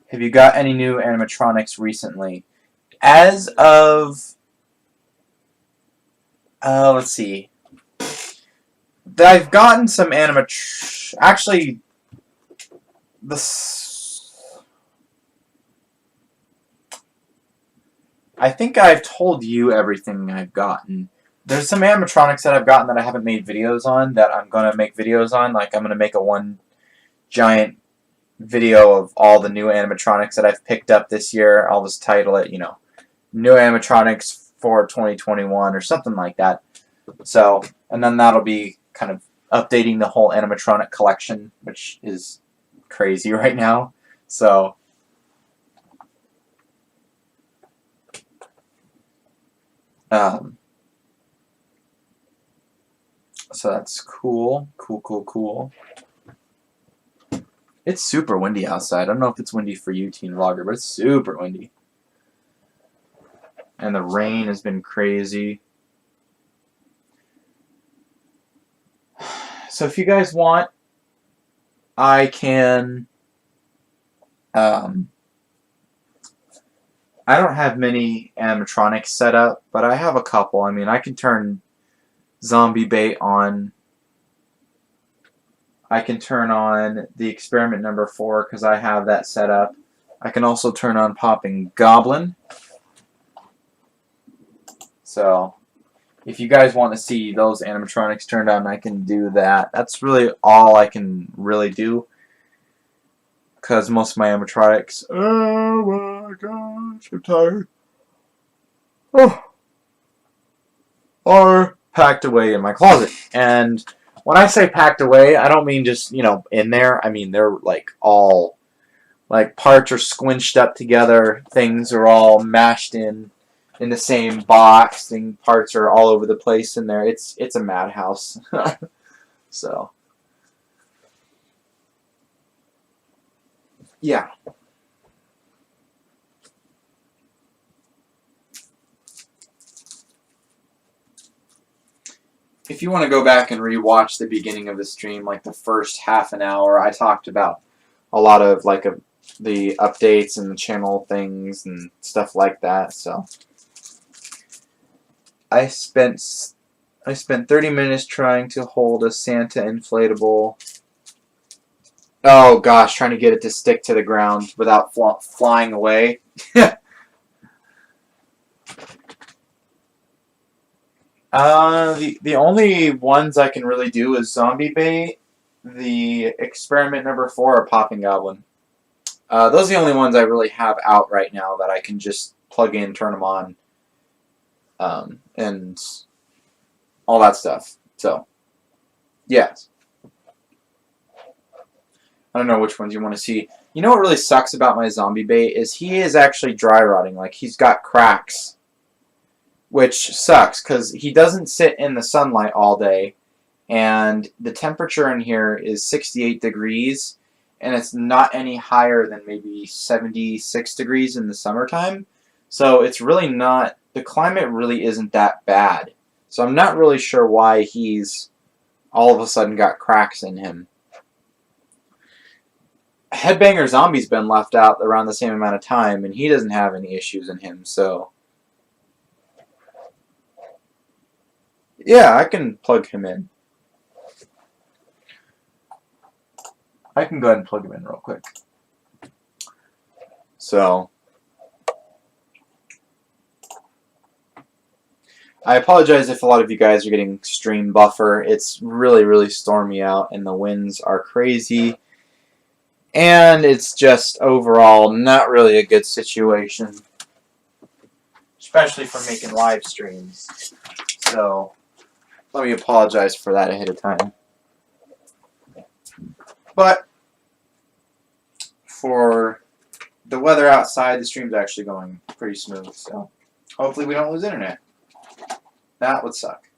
Have you got any new animatronics recently? As of, let's see. I've gotten some actually, I think I've told you everything I've gotten. There's some animatronics that I've gotten that I haven't made videos on that I'm going to make videos on. Like, I'm going to make one giant video of all the new animatronics that I've picked up this year. I'll just title it, you know, New Animatronics for 2021 or something like that. So, and then that'll be kind of updating the whole animatronic collection, which is crazy right now. So, so that's cool. Cool. It's super windy outside. I don't know if it's windy for you, Teen Vlogger, but it's super windy. And the rain has been crazy. So if you guys want, I can... I don't have many animatronics set up, but I have a couple. I mean, I can turn Zombie Bait on. I can turn on the experiment number 4 because I have that set up. I can also turn on Popping Goblin. So if you guys want to see those animatronics turned on, I can do that. That's really all I can really do, because most of my animatronics, oh my gosh, I'm tired, are packed away in my closet. And when I say packed away, I don't mean just, in there. I mean they're like all, like, parts are squinched up together, things are all mashed in the same box, and parts are all over the place in there. It's a madhouse. So yeah. If you want to go back and rewatch the beginning of the stream, like the first half an hour, I talked about a lot of the updates and the channel things and stuff like that. So I spent 30 minutes trying to hold a Santa inflatable. Oh gosh, trying to get it to stick to the ground without flying away. The only ones I can really do is Zombie Bait, the experiment number 4, or Popping Goblin. Those are the only ones I really have out right now that I can just plug in, turn them on, and all that stuff. So, yes. I don't know which ones you want to see. You know what really sucks about my Zombie Bait is he is actually dry rotting. Like, he's got cracks, which sucks because he doesn't sit in the sunlight all day, and the temperature in here is 68 degrees, and it's not any higher than maybe 76 degrees in the summertime. So it's really not, the climate really isn't that bad. So I'm not really sure why he's all of a sudden got cracks in him. Headbanger Zombie's been left out around the same amount of time, and he doesn't have any issues in him, so yeah, I can plug him in. I can go ahead and plug him in real quick. So I apologize if a lot of you guys are getting stream buffer. It's really, really stormy out, and the winds are crazy. And it's just overall not really a good situation, especially for making live streams. So let me apologize for that ahead of time. But for the weather outside, the stream's actually going pretty smooth. So hopefully we don't lose internet. That would suck.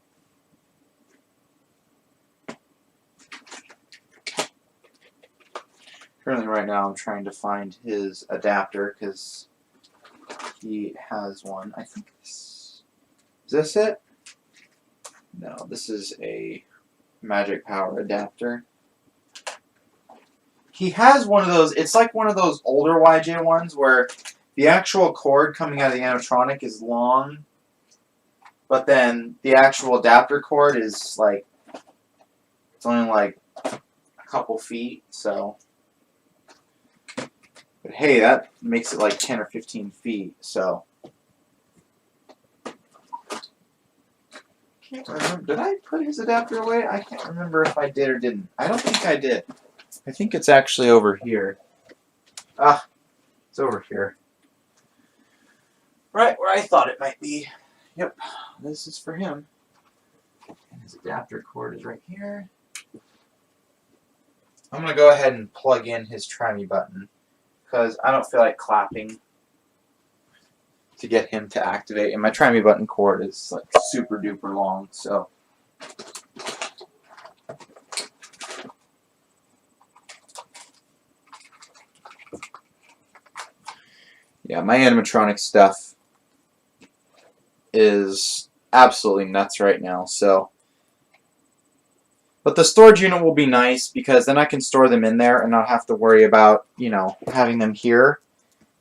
Currently, right now, I'm trying to find his adapter because he has one. I think this is this it? No, this is a Magic Power adapter. He has one of those. It's like one of those older YJ ones where the actual cord coming out of the animatronic is long, but then the actual adapter cord is like, it's only like a couple feet. So. But hey, that makes it like 10 or 15 feet, so. Can't remember. Did I put his adapter away? I can't remember if I did or didn't. I don't think I did. I think it's actually over here. Ah, it's over here. Right where I thought it might be. Yep, this is for him. And his adapter cord is right here. I'm going to go ahead and plug in his try me button, because I don't feel like clapping to get him to activate. And my try me button cord is like super duper long, so. Yeah, my animatronic stuff is absolutely nuts right now, so. But the storage unit will be nice because then I can store them in there and not have to worry about, having them here.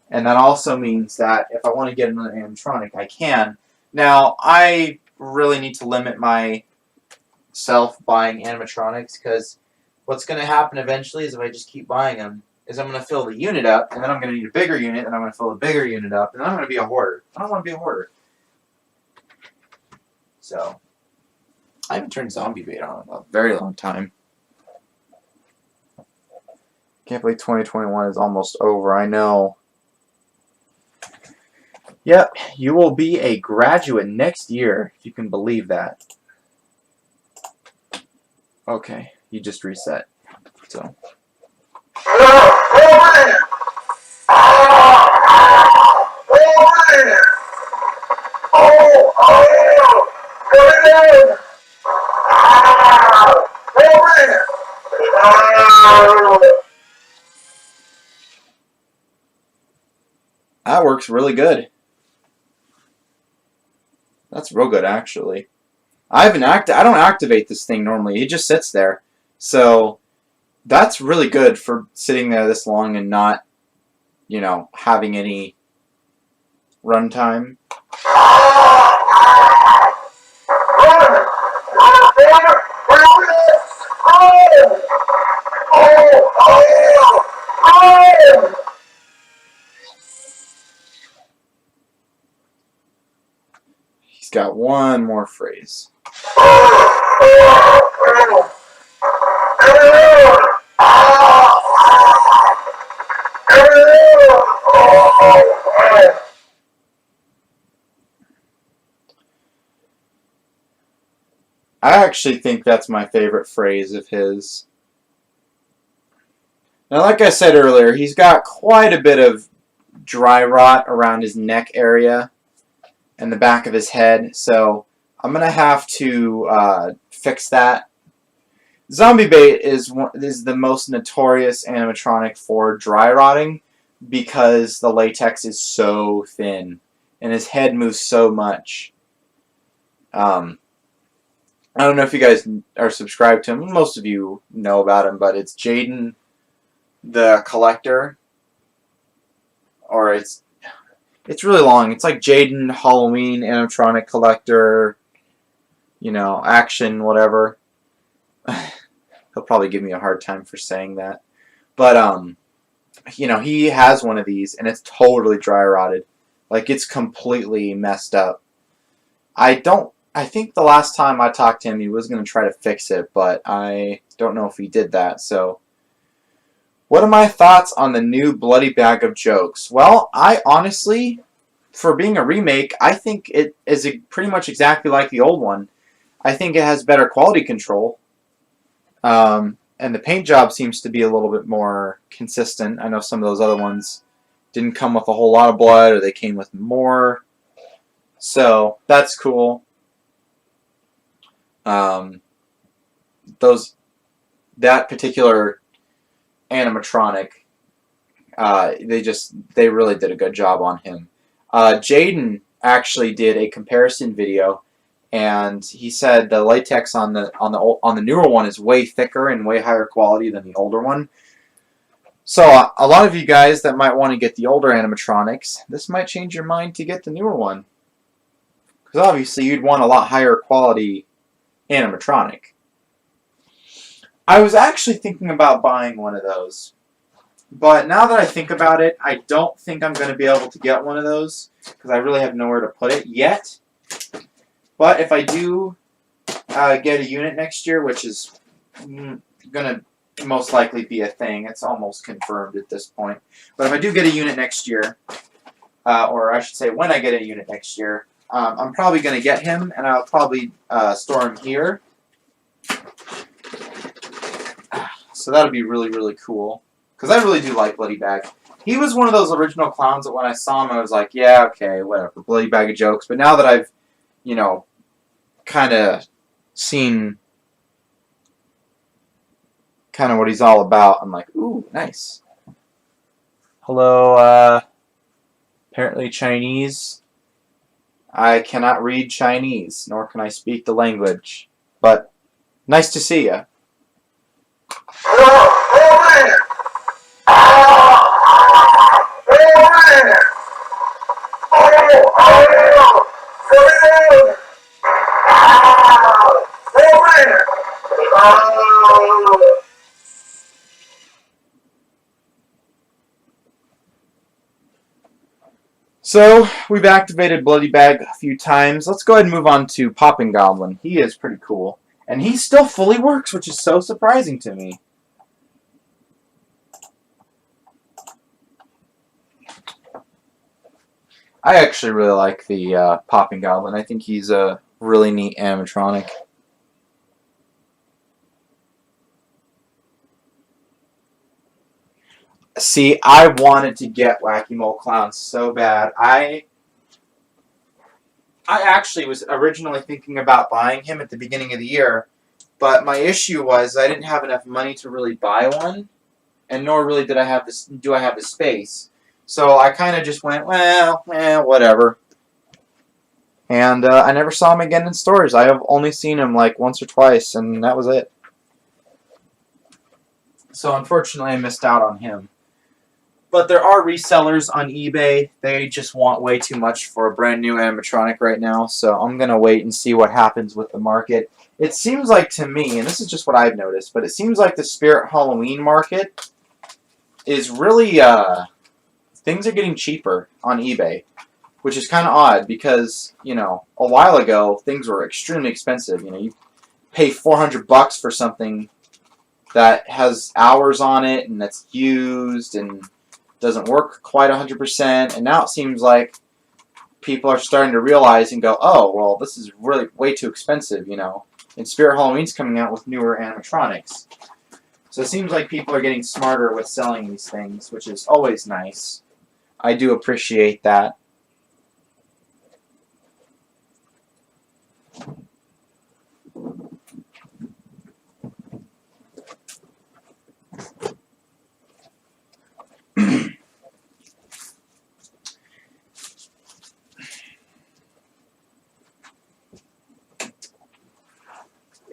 And that also means that if I want to get another animatronic, I can. Now, I really need to limit myself buying animatronics because what's going to happen eventually is if I just keep buying them, is I'm going to fill the unit up, and then I'm going to need a bigger unit, and I'm going to fill a bigger unit up, and then I'm going to be a hoarder. I don't want to be a hoarder. So, I haven't turned zombie bait on in a very long time. Can't believe 2021 is almost over. I know. Yep, you will be a graduate next year, if you can believe that. Okay, you just reset. So. That works really good. That's real good, actually. I don't activate this thing normally. It just sits there. So that's really good for sitting there this long and not, you know, having any runtime. He's got one more phrase. I actually think that's my favorite phrase of his. Now, like I said earlier, he's got quite a bit of dry rot around his neck area and the back of his head, so I'm going to have to fix that. Zombie bait is the most notorious animatronic for dry rotting because the latex is so thin and his head moves so much. I don't know if you guys are subscribed to him. Most of you know about him, but it's Jaden the Collector. Or it's really long. It's like Jaden Halloween Animatronic Collector, you know, action, whatever. He'll probably give me a hard time for saying that. But, you know, he has one of these, and it's totally dry rotted. Like, it's completely messed up. I think the last time I talked to him, he was going to try to fix it, but I don't know if he did that. So, what are my thoughts on the new Bloody Bag of Jokes? Well, I honestly, for being a remake, I think it is pretty much exactly like the old one. I think it has better quality control. And the paint job seems to be a little bit more consistent. I know some of those other ones didn't come with a whole lot of blood, or they came with more. So, that's cool. That particular animatronic, they really did a good job on him. Jaden actually did a comparison video, and he said the latex on the newer one is way thicker and way higher quality than the older one. So a lot of you guys that might want to get the older animatronics, this might change your mind to get the newer one, because obviously you'd want a lot higher quality animatronic. I was actually thinking about buying one of those, but now that I think about it, I don't think I'm going to be able to get one of those because I really have nowhere to put it yet. But if I do get a unit next year, which is going to most likely be a thing, it's almost confirmed at this point. But if I do get a unit next year, or I should say when I get a unit next year, I'm probably going to get him, and I'll probably store him here. So that'll be really, really cool. Because I really do like Bloody Bag. He was one of those original clowns that when I saw him, I was like, yeah, okay, whatever, Bloody Bag of Jokes. But now that I've, you know, kind of seen kind of what he's all about, I'm like, ooh, nice. Hello, apparently Chinese. I cannot read Chinese, nor can I speak the language. But nice to see you. So, we've activated Bloody Bag a few times. Let's go ahead and move on to Popping Goblin. He is pretty cool. And he still fully works, which is so surprising to me. I actually really like the Popping Goblin. I think he's a really neat animatronic. See, I wanted to get Wacky Mole Clown so bad. I actually was originally thinking about buying him at the beginning of the year, but my issue was I didn't have enough money to really buy one, and nor really did I have this. Do I have the space? So I kind of just went, well, whatever. And I never saw him again in stores. I have only seen him like once or twice, and that was it. So unfortunately, I missed out on him. But there are resellers on eBay. They just want way too much for a brand new animatronic right now. So I'm going to wait and see what happens with the market. It seems like to me, and this is just what I've noticed, but it seems like the Spirit Halloween market is really, things are getting cheaper on eBay, which is kind of odd because, you know, a while ago, things were extremely expensive. You know, you pay $400 for something that has hours on it and that's used and doesn't work quite 100%, and now it seems like people are starting to realize and go, oh, well, this is really way too expensive, you know. And Spirit Halloween's coming out with newer animatronics. So it seems like people are getting smarter with selling these things, which is always nice. I do appreciate that.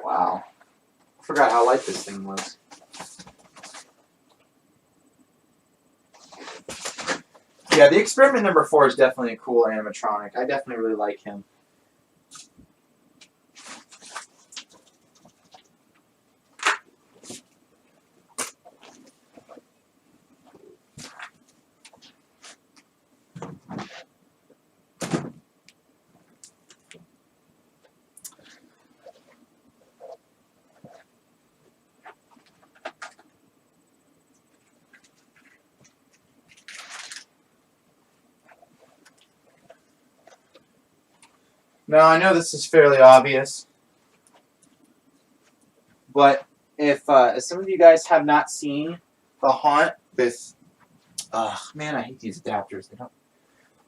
Wow. I forgot how light this thing was. Yeah, the Experiment number 4 is definitely a cool animatronic. I definitely really like him. Now, I know this is fairly obvious, but if some of you guys have not seen the Haunt with, man, I hate these adapters.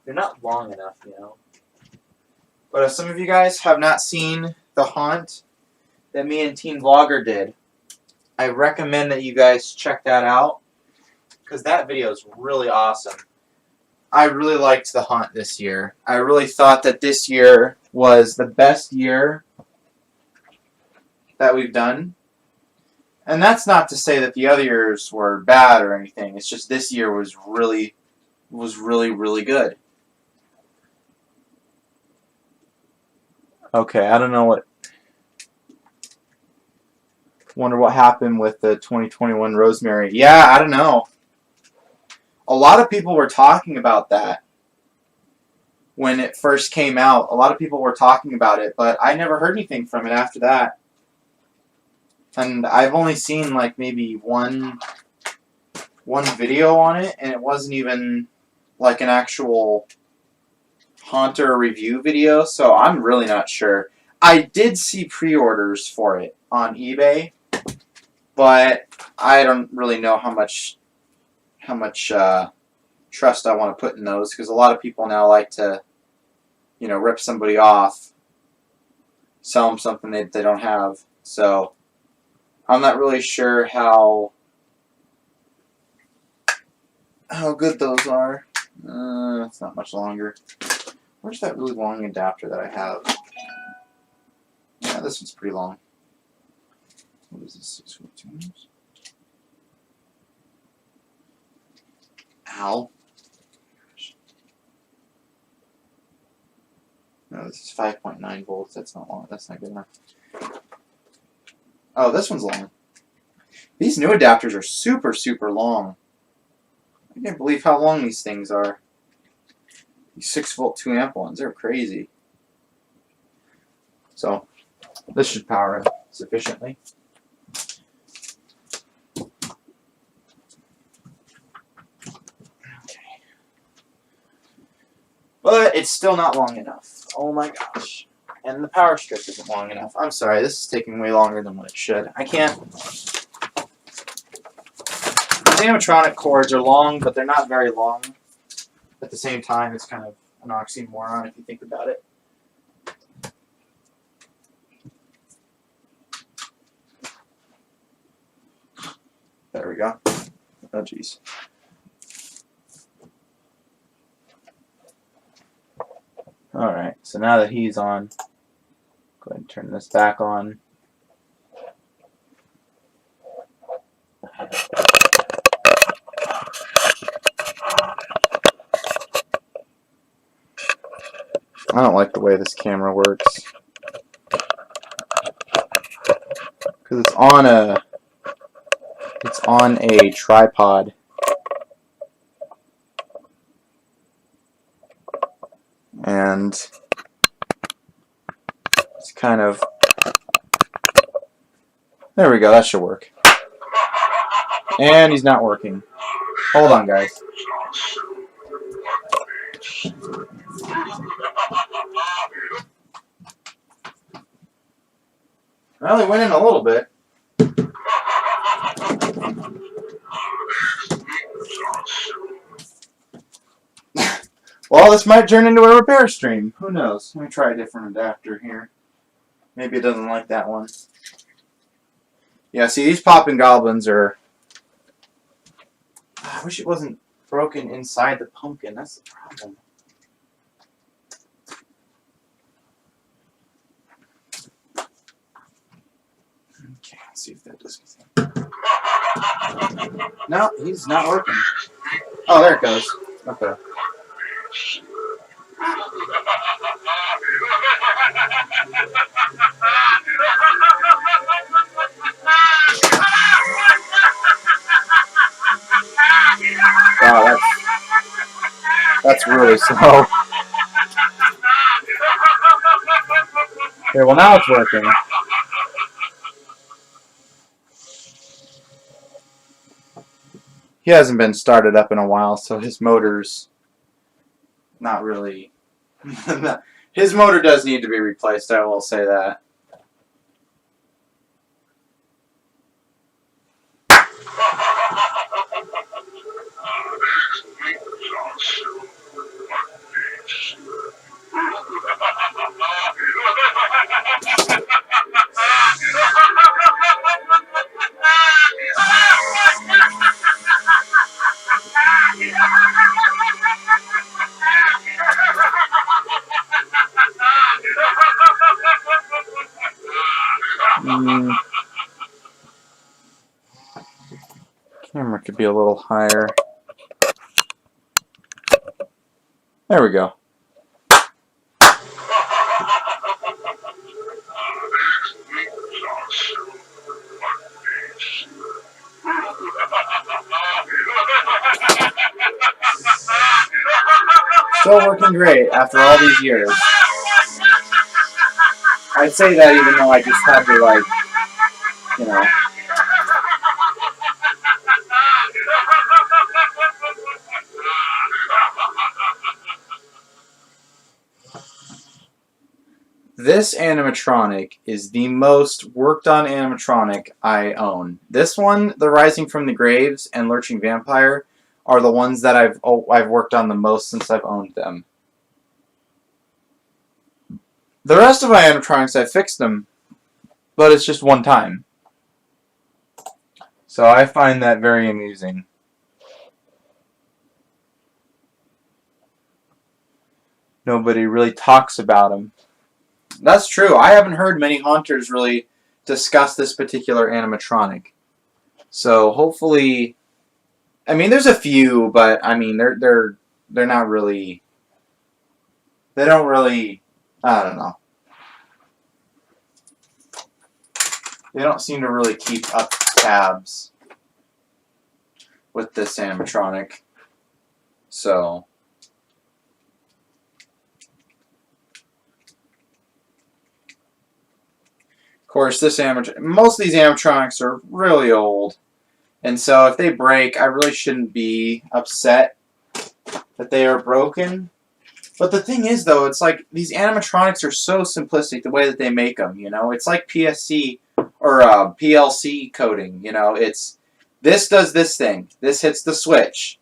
They're not long enough, you know. But if some of you guys have not seen the Haunt that me and Teen Vlogger did, I recommend that you guys check that out because that video is really awesome. I really liked the Haunt this year. I really thought that this year was the best year that we've done. And that's not to say that the other years were bad or anything. It's just this year was really, really good. Okay, I don't know what... Wonder what happened with the 2021 Rosemary. Yeah, I don't know. A lot of people were talking about that when it first came out. A lot of people were talking about it, but I never heard anything from it after that. And I've only seen like maybe one video on it, and it wasn't even like an actual Haunter review video, so I'm really not sure. I did see pre-orders for it on eBay, but I don't really know how much trust I want to put in those, because a lot of people now like to, you know, rip somebody off, sell them something they don't have. So I'm not really sure how good those are. It's not much longer. Where's that really long adapter that I have? Yeah, this one's pretty long. What is this? 6.2 inches? Ow. No, this is 5.9 volts. That's not long. That's not good enough. Oh, this one's long. These new adapters are super long. I can't believe how long these things are. These 6-volt 2-amp ones, they're crazy. So this should power it sufficiently. Okay. But it's still not long enough. Oh my gosh. And the power strip isn't long enough. I'm sorry, this is taking way longer than what it should. I can't. These animatronic cords are long, but they're not very long. At the same time, it's kind of an oxymoron if you think about it. There we go. Oh, jeez. Alright, so now that he's on, go ahead and turn this back on. I don't like the way this camera works. Because it's on a tripod. And it's kind of, there we go, that should work. And he's not working. Hold on, guys. Well, he went in a little bit. Well, this might turn into a repair stream. Who knows? Let me try a different adapter here. Maybe it doesn't like that one. Yeah, see, these popping goblins are... I wish it wasn't broken inside the pumpkin. That's the problem. Okay, let's see if that does anything. No, he's not working. Oh, there it goes. Okay. Wow, that's really slow. Okay, well now it's working. He hasn't been started up in a while, so his motor's not really... His motor does need to be replaced, I will say that. Camera could be a little higher. There we go. Still working great after all these years. I say that even though I just had to, like, you know. This animatronic is the most worked on animatronic I own. This one, the Rising from the Graves and Lurching Vampire, are the ones that I've worked on the most since I've owned them. The rest of my animatronics, I fixed them, but it's just one time. So I find that very amusing. Nobody really talks about them. That's true. I haven't heard many haunters really discuss this particular animatronic. So hopefully, I mean, there's a few, but I mean, they're not really. They don't really. I don't know. They don't seem to really keep up tabs with this animatronic. So course, most of these animatronics are really old. And so if they break, I really shouldn't be upset that they are broken. But the thing is, though, it's like these animatronics are so simplistic the way that they make them, you know? It's like PSC or PLC coding, you know? It's this does this thing. This hits the switch.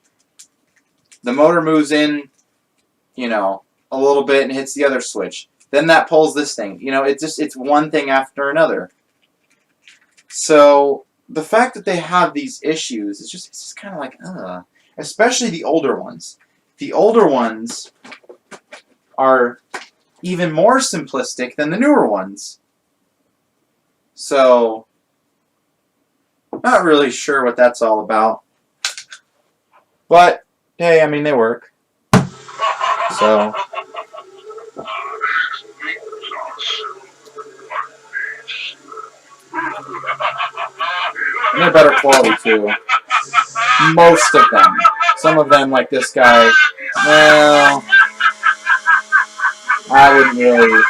The motor moves in, you know, a little bit and hits the other switch. Then that pulls this thing. You know, it's one thing after another. So the fact that they have these issues, it's just kind of like, especially the older ones. The older ones are even more simplistic than the newer ones. So, not really sure what that's all about. But, hey, I mean, they work. So, they're better quality, too. Most of them. Some of them, like this guy, well, I wouldn't really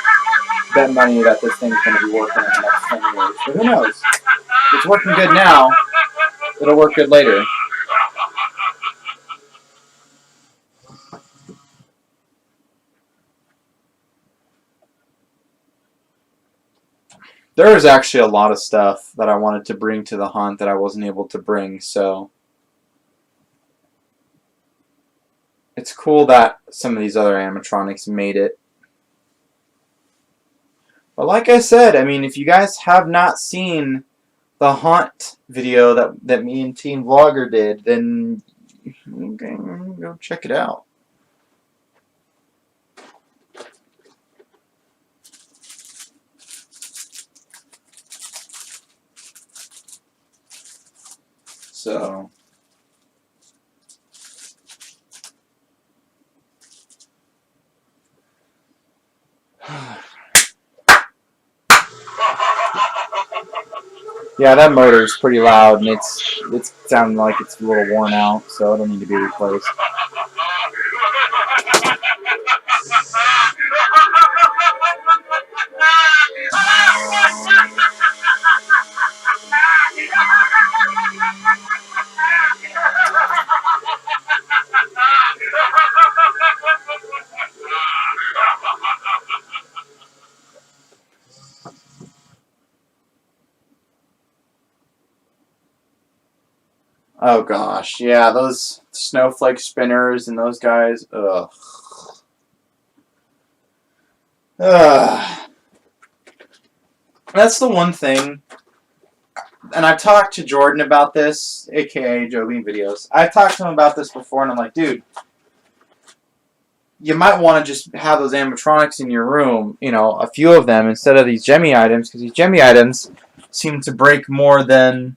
bet money that this thing's going to be working in the next 10 years. But who knows? If it's working good now, it'll work good later. There was actually a lot of stuff that I wanted to bring to the haunt that I wasn't able to bring, so it's cool that some of these other animatronics made it. But like I said, I mean, if you guys have not seen the haunt video that me and Teen Vlogger did, then okay, go check it out. So, yeah, that motor is pretty loud, and it's sounding like it's a little worn out, so it'll need to be replaced. Oh gosh, yeah, those snowflake spinners and those guys, ugh. Ugh. That's the one thing, and I've talked to Jordan about this, aka Joe Bean Videos. I've talked to him about this before, and I'm like, dude, you might want to just have those animatronics in your room, you know, a few of them, instead of these Gemmy items, because these Gemmy items seem to break more than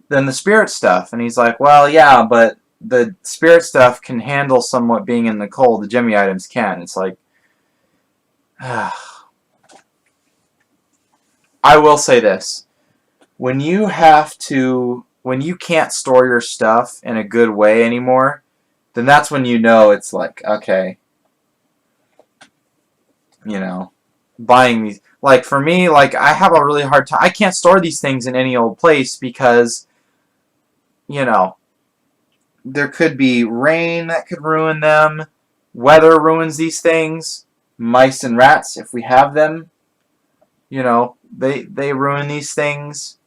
the spirit stuff. And he's like, well, yeah, but the spirit stuff can handle somewhat being in the cold. The Gemmy items can. It's like, I will say this. When you can't store your stuff in a good way anymore, then that's when you know it's like, okay, you know, buying these. Like, for me, like, I have a really hard time. I can't store these things in any old place because, you know, there could be rain that could ruin them. Weather ruins these things. Mice and rats, if we have them, you know, they ruin these things.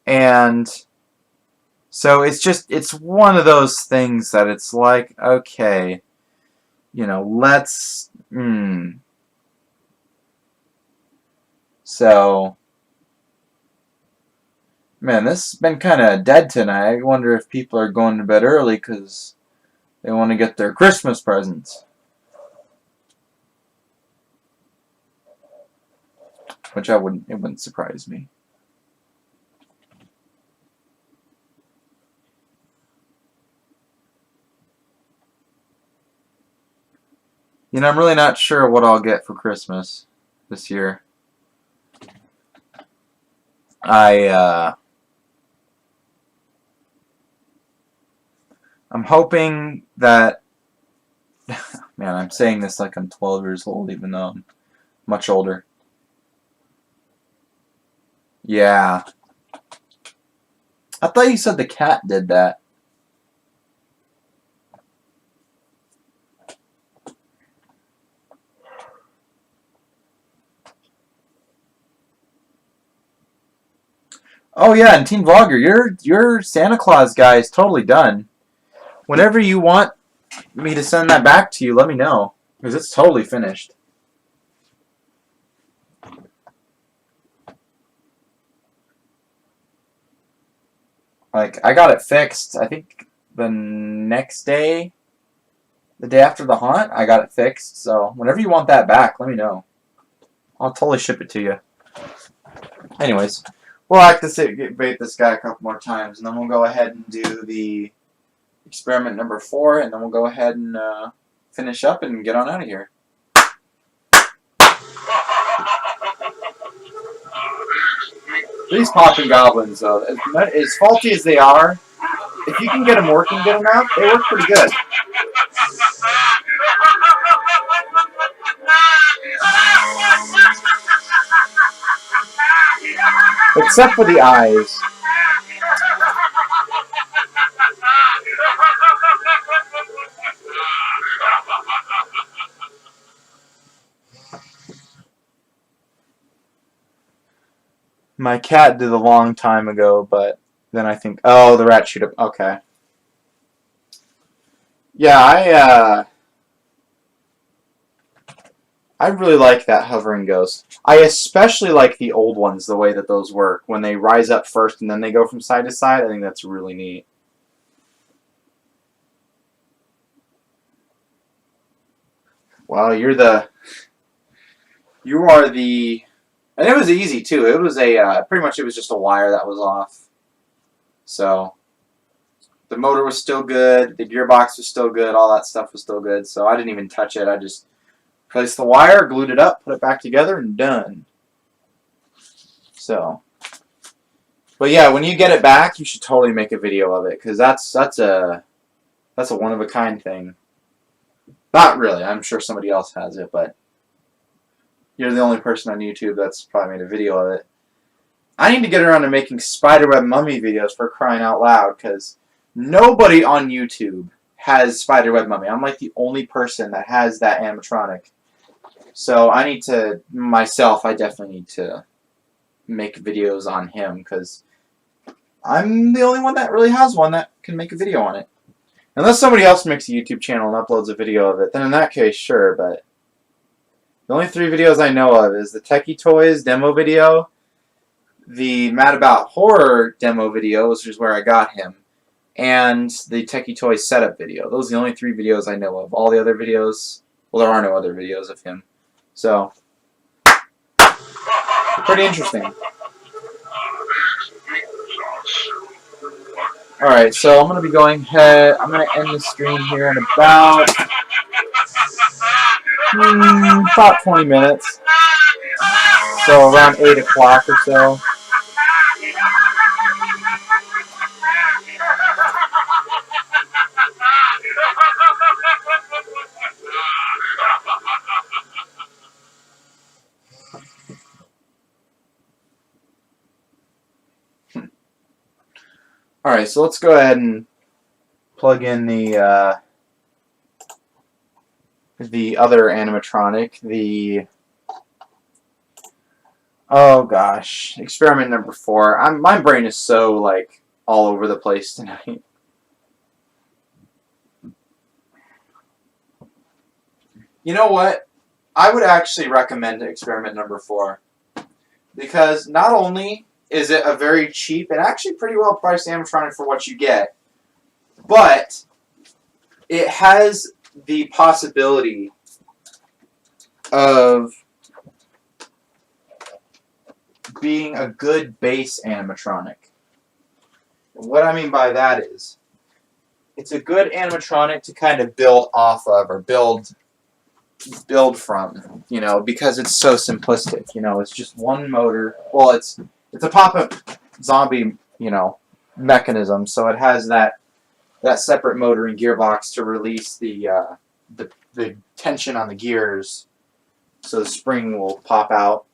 And so it's one of those things that it's like, okay, you know, So, man, this has been kind of dead tonight. I wonder if people are going to bed early because they want to get their Christmas presents. Which it wouldn't surprise me. You know, I'm really not sure what I'll get for Christmas this year. I'm hoping that, man, I'm saying this like I'm 12 years old, even though I'm much older. Yeah. I thought you said the cat did that. Oh yeah, and Team Vlogger, your Santa Claus guy is totally done. Whenever you want me to send that back to you, let me know. Because it's totally finished. Like, I got it fixed, I think the next day, the day after the haunt, I got it fixed. So, whenever you want that back, let me know. I'll totally ship it to you. Anyways, we'll activate this guy a couple more times, and then we'll go ahead and do the experiment number 4, and then we'll go ahead and finish up and get on out of here. These popping goblins, though, as faulty as they are, if you can get them working good enough, they work pretty good. Except for the eyes. My cat did a long time ago, but then I think, oh, the rat shoot up. Okay. Yeah, I really like that hovering ghost. I especially like the old ones, the way that those work. When they rise up first and then they go from side to side, I think that's really neat. Well, you are the, and it was easy too. It was pretty much it was just a wire that was off. So, the motor was still good, the gearbox was still good, all that stuff was still good. So I didn't even touch it. I just placed the wire, glued it up, put it back together, and done. So, but yeah, when you get it back, you should totally make a video of it, because that's a one of a kind thing. Not really. I'm sure somebody else has it, but you're the only person on YouTube that's probably made a video of it. I need to get around to making spiderweb mummy videos, for crying out loud, because nobody on YouTube has spiderweb mummy. I'm like the only person that has that animatronic. So I need to, myself, I definitely need to make videos on him, because I'm the only one that really has one that can make a video on it. Unless somebody else makes a YouTube channel and uploads a video of it, then in that case, sure, but the only 3 videos I know of is the Techie Toys demo video, the Mad About Horror demo video, which is where I got him, and the Techie Toys setup video. Those are the only 3 videos I know of. All the other videos, well, there are no other videos of him. So, pretty interesting. Alright, so I'm going to be going ahead, I'm going to end the stream here in about 20 minutes. So around 8 o'clock or so. Alright, so let's go ahead and plug in the other animatronic, the, oh gosh, experiment number 4. My brain is so, like, all over the place tonight. You know what? I would actually recommend experiment number 4, because not only is it a very cheap and actually pretty well priced animatronic for what you get, but it has the possibility of being a good base animatronic. What I mean by that is, it's a good animatronic to kind of build off of, or build from, you know, because it's so simplistic. You know, it's just one motor. Well, it's a pop-up zombie, you know, mechanism, so it has that separate motor and gearbox to release the tension on the gears, so the spring will pop out.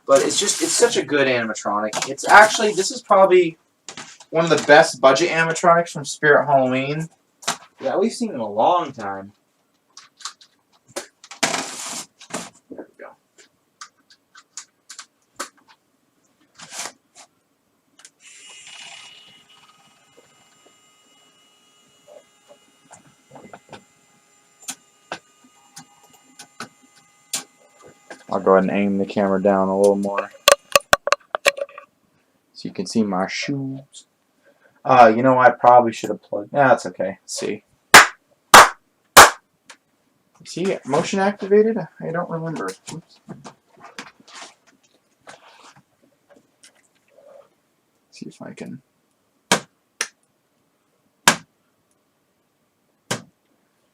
But it's such a good animatronic. It's actually, this is probably one of the best budget animatronics from Spirit Halloween that we've seen in a long time. There we go. I'll go ahead and aim the camera down a little more so you can see my shoes. You know, I probably should have plugged. Yeah, that's okay. Let's see. Is he motion activated? I don't remember. Oops. See if I can.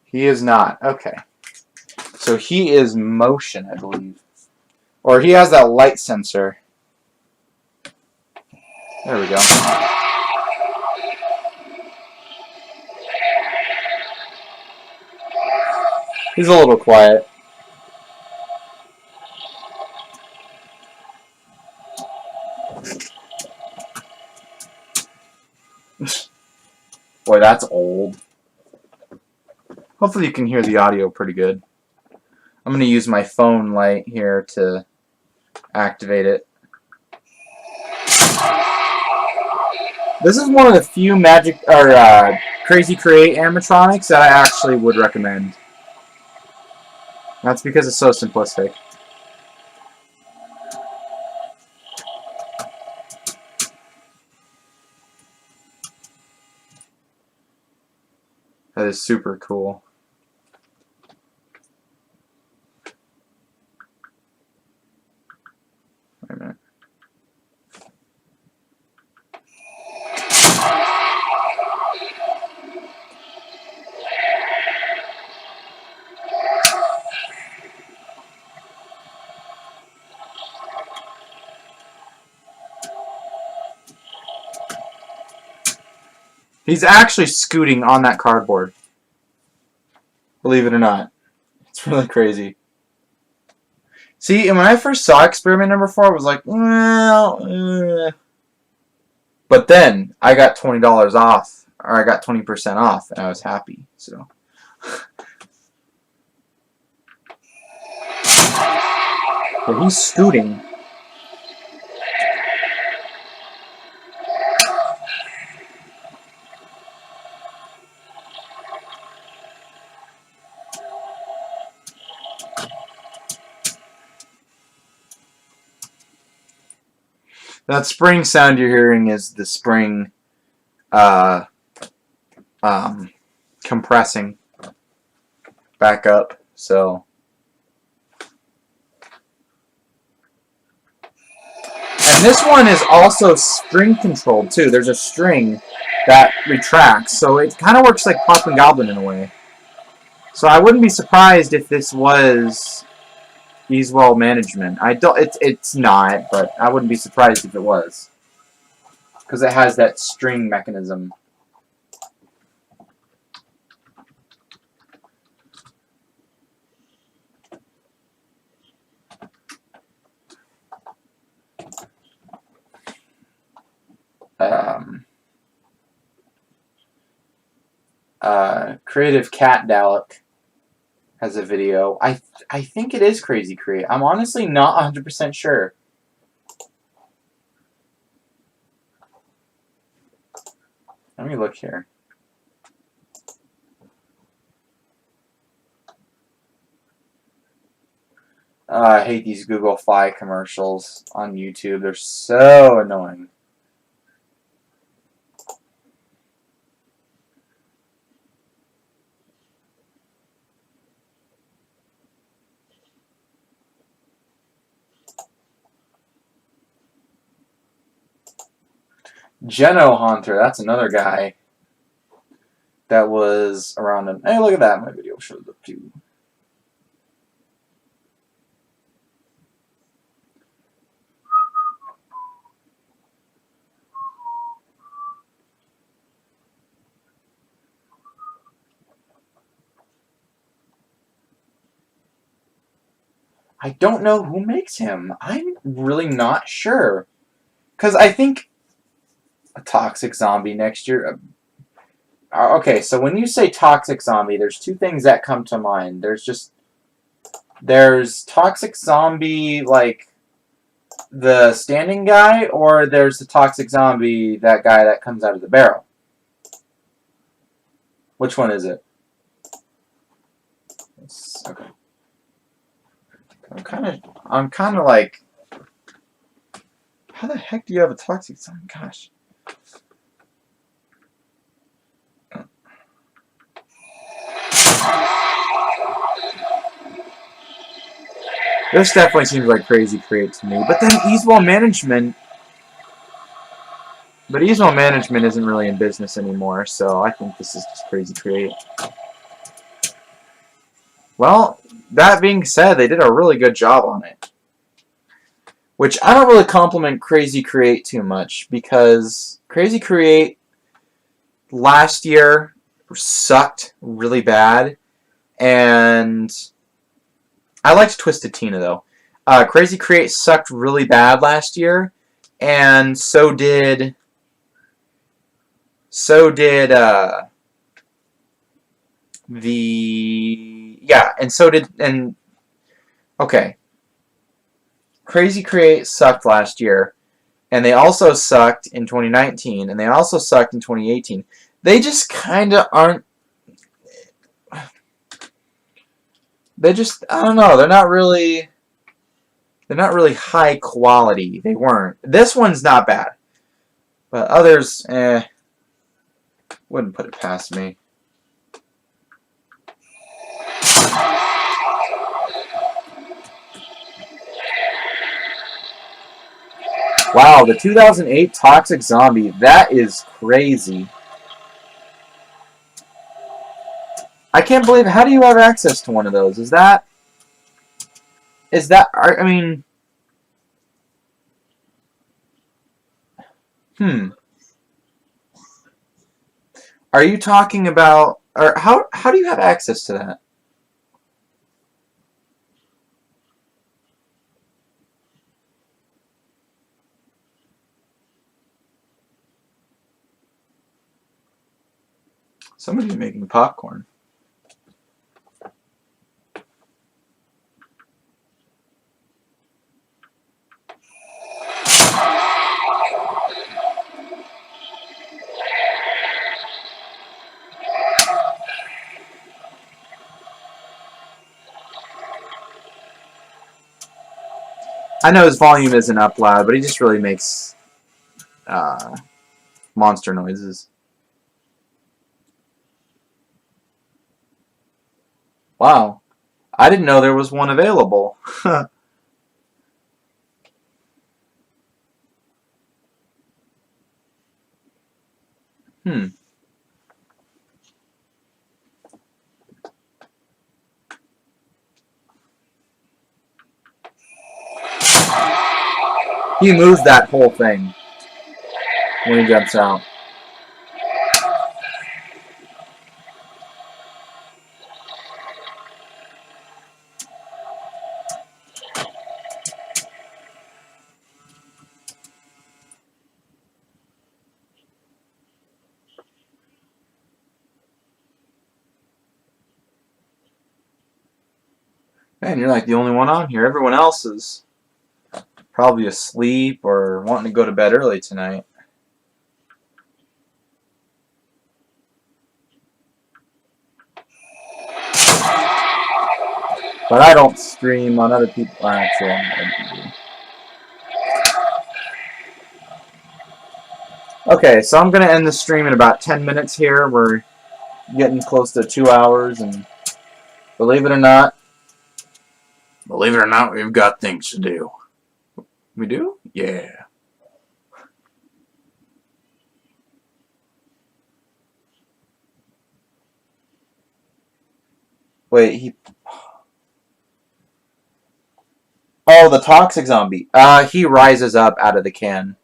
He is not. Okay. So he is motion, I believe. Or he has that light sensor. There we go. He's a little quiet. Boy, that's old. Hopefully you can hear the audio pretty good. I'm going to use my phone light here to activate it. This is one of the few Crazy Create animatronics that I actually would recommend. That's because it's so simplistic. That is super cool. Wait a minute. He's actually scooting on that cardboard. Believe it or not. It's really crazy. See, and when I first saw experiment number 4, I was like, well, But then I got $20 off, or I got 20% off, and I was happy. So. But he's scooting. That spring sound you're hearing is the spring compressing back up. So, and this one is also string controlled too. There's a string that retracts, so it kind of works like Pop and Goblin in a way. So I wouldn't be surprised if this was Easewell management. It's not, but I wouldn't be surprised if it was, because it has that string mechanism. Creative Cat Dalek has a video. I think it is Crazy Create. I'm honestly not 100% sure. Let me look here. I hate these Google Fi commercials on YouTube. They're so annoying. Hicks Haunter, that's another guy that was around him. Hey, look at that. My video shows up too. I don't know who makes him. I'm really not sure. Because I think a toxic zombie next year. Okay, so when you say toxic zombie, there's two things that come to mind. There's toxic zombie, like the standing guy, or there's the toxic zombie, that guy that comes out of the barrel. Which one is it? Okay. I'm kind of like, how the heck do you have a toxic zombie? Gosh. This definitely seems like Crazy Create to me. But then Easewell Management... But Easewell Management isn't really in business anymore, so I think this is just Crazy Create. Well, that being said, they did a really good job on it. Which I don't really compliment Crazy Create too much, because Crazy Create last year sucked really bad, and I liked Twisted Tina, though. Crazy Create sucked really bad last year, and so did okay. Crazy Create sucked last year, and they also sucked in 2019, and they also sucked in 2018. They just kind of aren't... They just, I don't know, they're not really high quality. They weren't. This one's not bad. But others, wouldn't put it past me. Wow, the 2008 Toxic Zombie, that is crazy. I can't believe, how do you have access to one of those? I mean... Are you talking about, or how do you have access to that? Somebody's making popcorn. I know his volume isn't up loud, but he just really makes monster noises. Wow. I didn't know there was one available. He moves that whole thing when he jumps out. Man, you're like the only one on here. Everyone else is probably asleep or wanting to go to bed early tonight. But I don't stream on other people. Actually, okay, so I'm going to end the stream in about 10 minutes here. We're getting close to 2 hours, and believe it or not, we've got things to do. We do? Yeah. Wait, Oh, the toxic zombie. He rises up out of the can.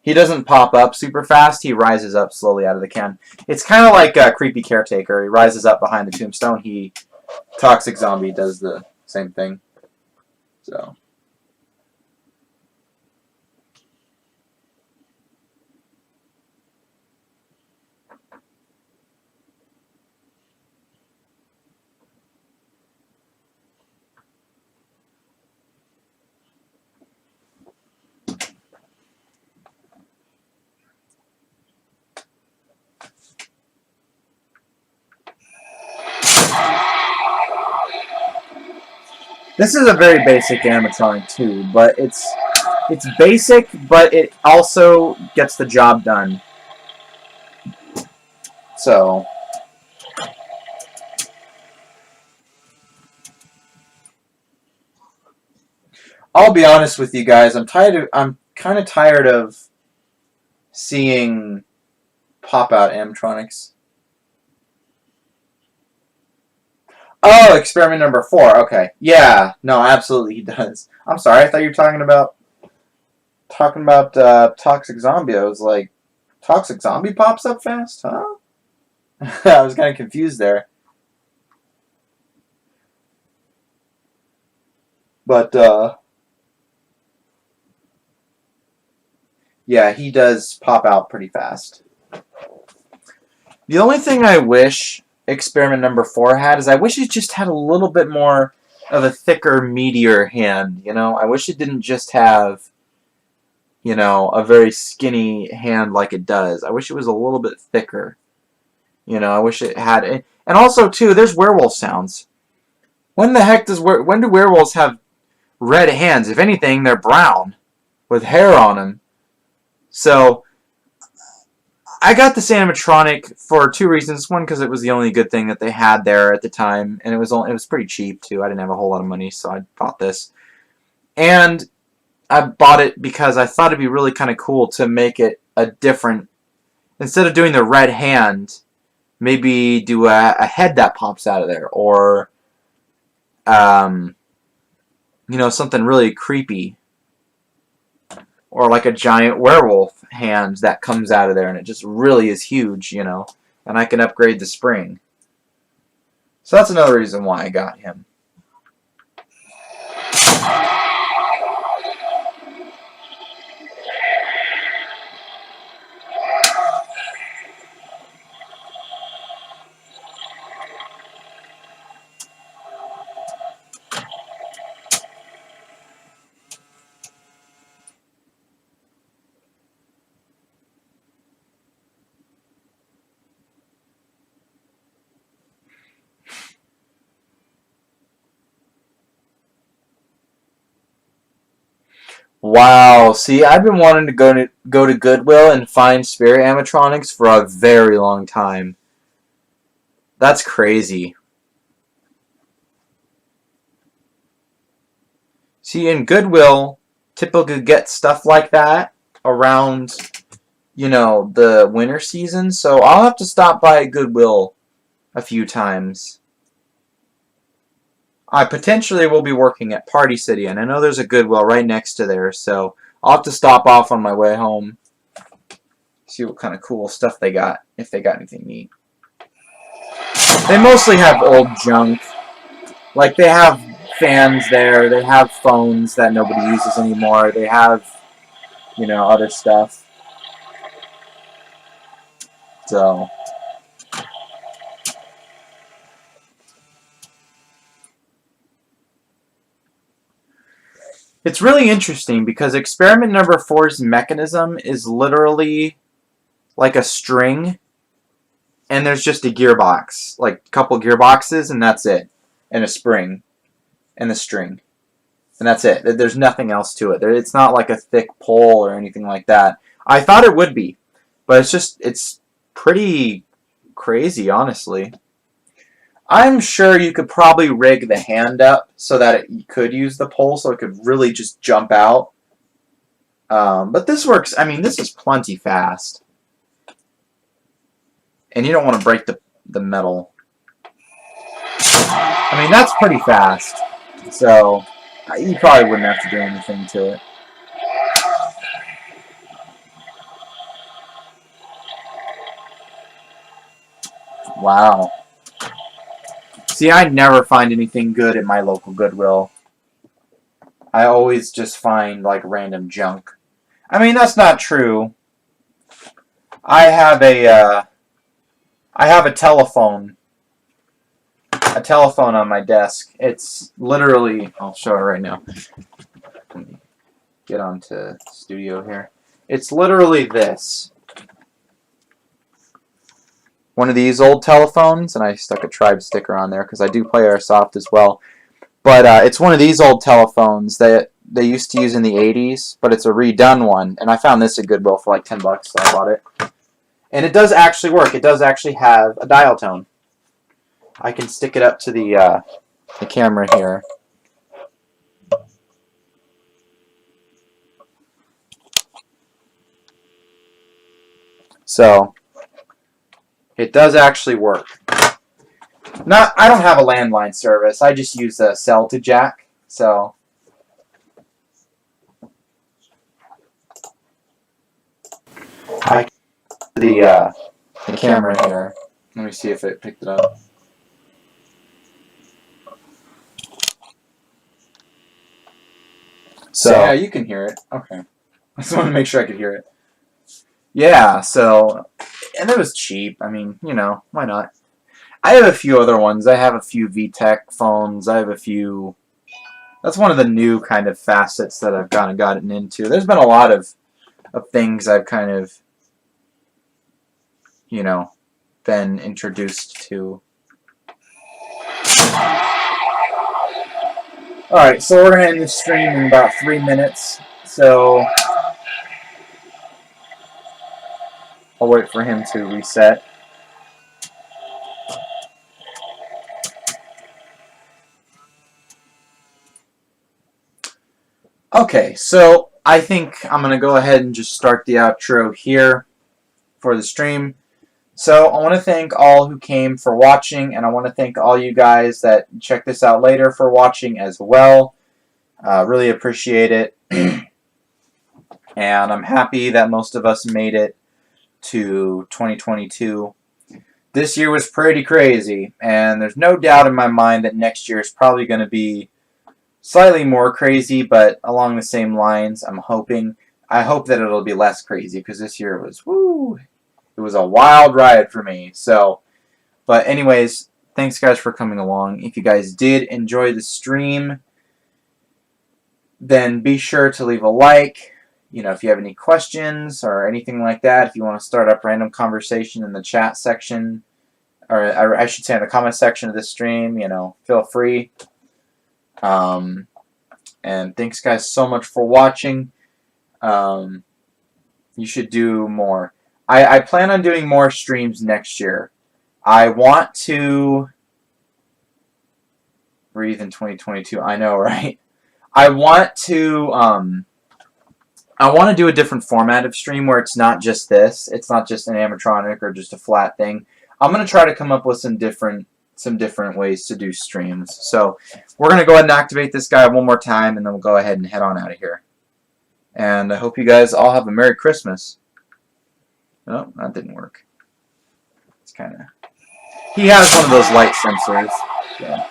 He doesn't pop up super fast. He rises up slowly out of the can. It's kind of like a creepy caretaker. He rises up behind the tombstone. Toxic zombie does the same thing. So. This is a very basic animatronic too, but it's basic, but it also gets the job done. So I'll be honest with you guys. I'm kind of tired of seeing pop out animatronics. Oh, experiment number 4. Okay, yeah, no, absolutely he does. I'm sorry, I thought you were talking about Toxic Zombie. I was like, Toxic Zombie pops up fast, huh? I was kind of confused there. But yeah, he does pop out pretty fast. The only thing I wish experiment number 4 had is I wish it just had a little bit more of a thicker, meatier hand, you know? I wish it didn't just have, you know, a very skinny hand like it does. I wish it was a little bit thicker. You know, I wish it had... And also, too, there's werewolf sounds. When the heck when do werewolves have red hands? If anything, they're brown with hair on them. So I got this animatronic for 2 reasons. One, because it was the only good thing that they had there at the time, and it was pretty cheap too. I didn't have a whole lot of money, so I bought this. And I bought it because I thought it'd be really kind of cool to make it a different. Instead of doing the red hand, maybe do a head that pops out of there, or you know, something really creepy. Or like a giant werewolf hand that comes out of there and it just really is huge, you know. And I can upgrade the spring. So that's another reason why I got him. Wow, see, I've been wanting to go to Goodwill and find spare animatronics for a very long time. That's crazy. See, in Goodwill, typically get stuff like that around, you know, the winter season, so I'll have to stop by Goodwill a few times. I potentially will be working at Party City, and I know there's a Goodwill right next to there, so I'll have to stop off on my way home, see what kind of cool stuff they got, if they got anything neat. They mostly have old junk. Like, they have fans there, they have phones that nobody uses anymore, they have, you know, other stuff. So... It's really interesting because experiment number 4's mechanism is literally like a string, and there's just a gearbox, like a couple gearboxes, and that's it, and a spring, and a string, and that's it. There's nothing else to it. It's not like a thick pole or anything like that. I thought it would be, but it's pretty crazy, honestly. I'm sure you could probably rig the hand up so that you could use the pole so it could really just jump out. But this works, I mean, this is plenty fast. And you don't want to break the metal. I mean, that's pretty fast. So, you probably wouldn't have to do anything to it. Wow. See, I never find anything good at my local Goodwill. I always just find like random junk. I mean, that's not true. I have a telephone on my desk. It's literally, I'll show it right now. Let me get onto studio here. It's literally this. One of these old telephones, and I stuck a Tribe sticker on there because I do play Airsoft as well. But it's one of these old telephones that they used to use in the 80s, but it's a redone one. And I found this at Goodwill for like 10 bucks, so I bought it. And it does actually work. It does actually have a dial tone. I can stick it up to the camera here. So it does actually work. I don't have a landline service. I just use a cell to jack. So I the camera here. Let me see if it picked it up. So yeah, you can hear it. Okay. I just want to make sure I could hear it. Yeah, so, and it was cheap. I mean, you know, why not? I have a few other ones. I have a few VTech phones. I have a few. That's one of the new kind of facets that I've kind of gotten into. There's been a lot of things I've kind of, you know, been introduced to. Alright, so we're going to end the stream in about 3 minutes. So I'll wait for him to reset. Okay, so I think I'm going to go ahead and just start the outro here for the stream. So I want to thank all who came for watching, and I want to thank all you guys that check this out later for watching as well. Really appreciate it. And I'm happy that most of us made it to 2022. This year was pretty crazy, and there's no doubt in my mind that next year is probably going to be slightly more crazy, but along the same lines, I'm hoping. I hope that it'll be less crazy, because this year was, woo, it was a wild ride for me. So, but anyways, thanks guys for coming along. If you guys did enjoy the stream, then be sure to leave a like. You know, if you have any questions or anything like that, if you want to start up random conversation in the chat section, or I should say in the comment section of this stream, you know, feel free. And thanks guys so much for watching. You should do more. I plan on doing more streams next year. I want to breathe in 2022. I know, right? I want to do a different format of stream where it's not just this. It's not just an animatronic or just a flat thing. I'm going to try to come up with some different ways to do streams. So we're going to go ahead and activate this guy one more time, and then we'll go ahead and head on out of here. And I hope you guys all have a Merry Christmas. Oh, that didn't work. It's kind of... He has one of those light sensors. So.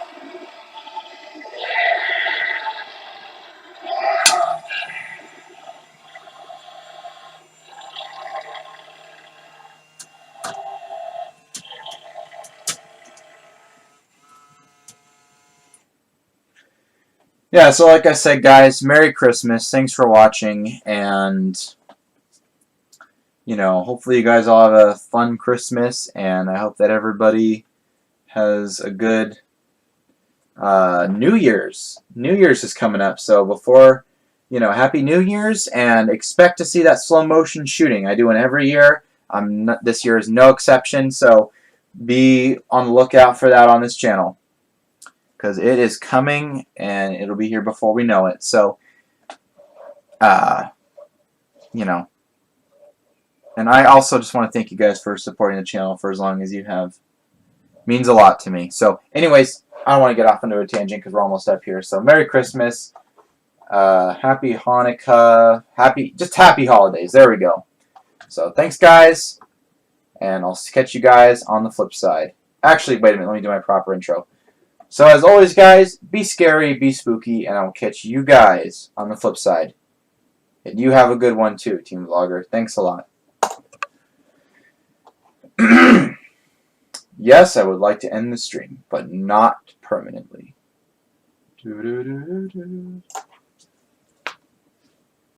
Yeah, so like I said, guys, Merry Christmas. Thanks for watching, and, you know, hopefully you guys all have a fun Christmas, and I hope that everybody has a good New Year's. New Year's is coming up, so before, you know, Happy New Year's, and expect to see that slow motion shooting. I do it every year. This year is no exception, so be on the lookout for that on this channel, because it is coming, and it'll be here before we know it. So, you know. And I also just want to thank you guys for supporting the channel for as long as you have. It means a lot to me. So, anyways, I don't want to get off into a tangent because we're almost up here. So, Merry Christmas. Happy Hanukkah. Just happy holidays. There we go. So, thanks, guys. And I'll catch you guys on the flip side. Actually, wait a minute. Let me do my proper intro. So as always, guys, be scary, be spooky, and I'll catch you guys on the flip side. And you have a good one too, Team Vlogger. Thanks a lot. Yes, I would like to end the stream, but not permanently.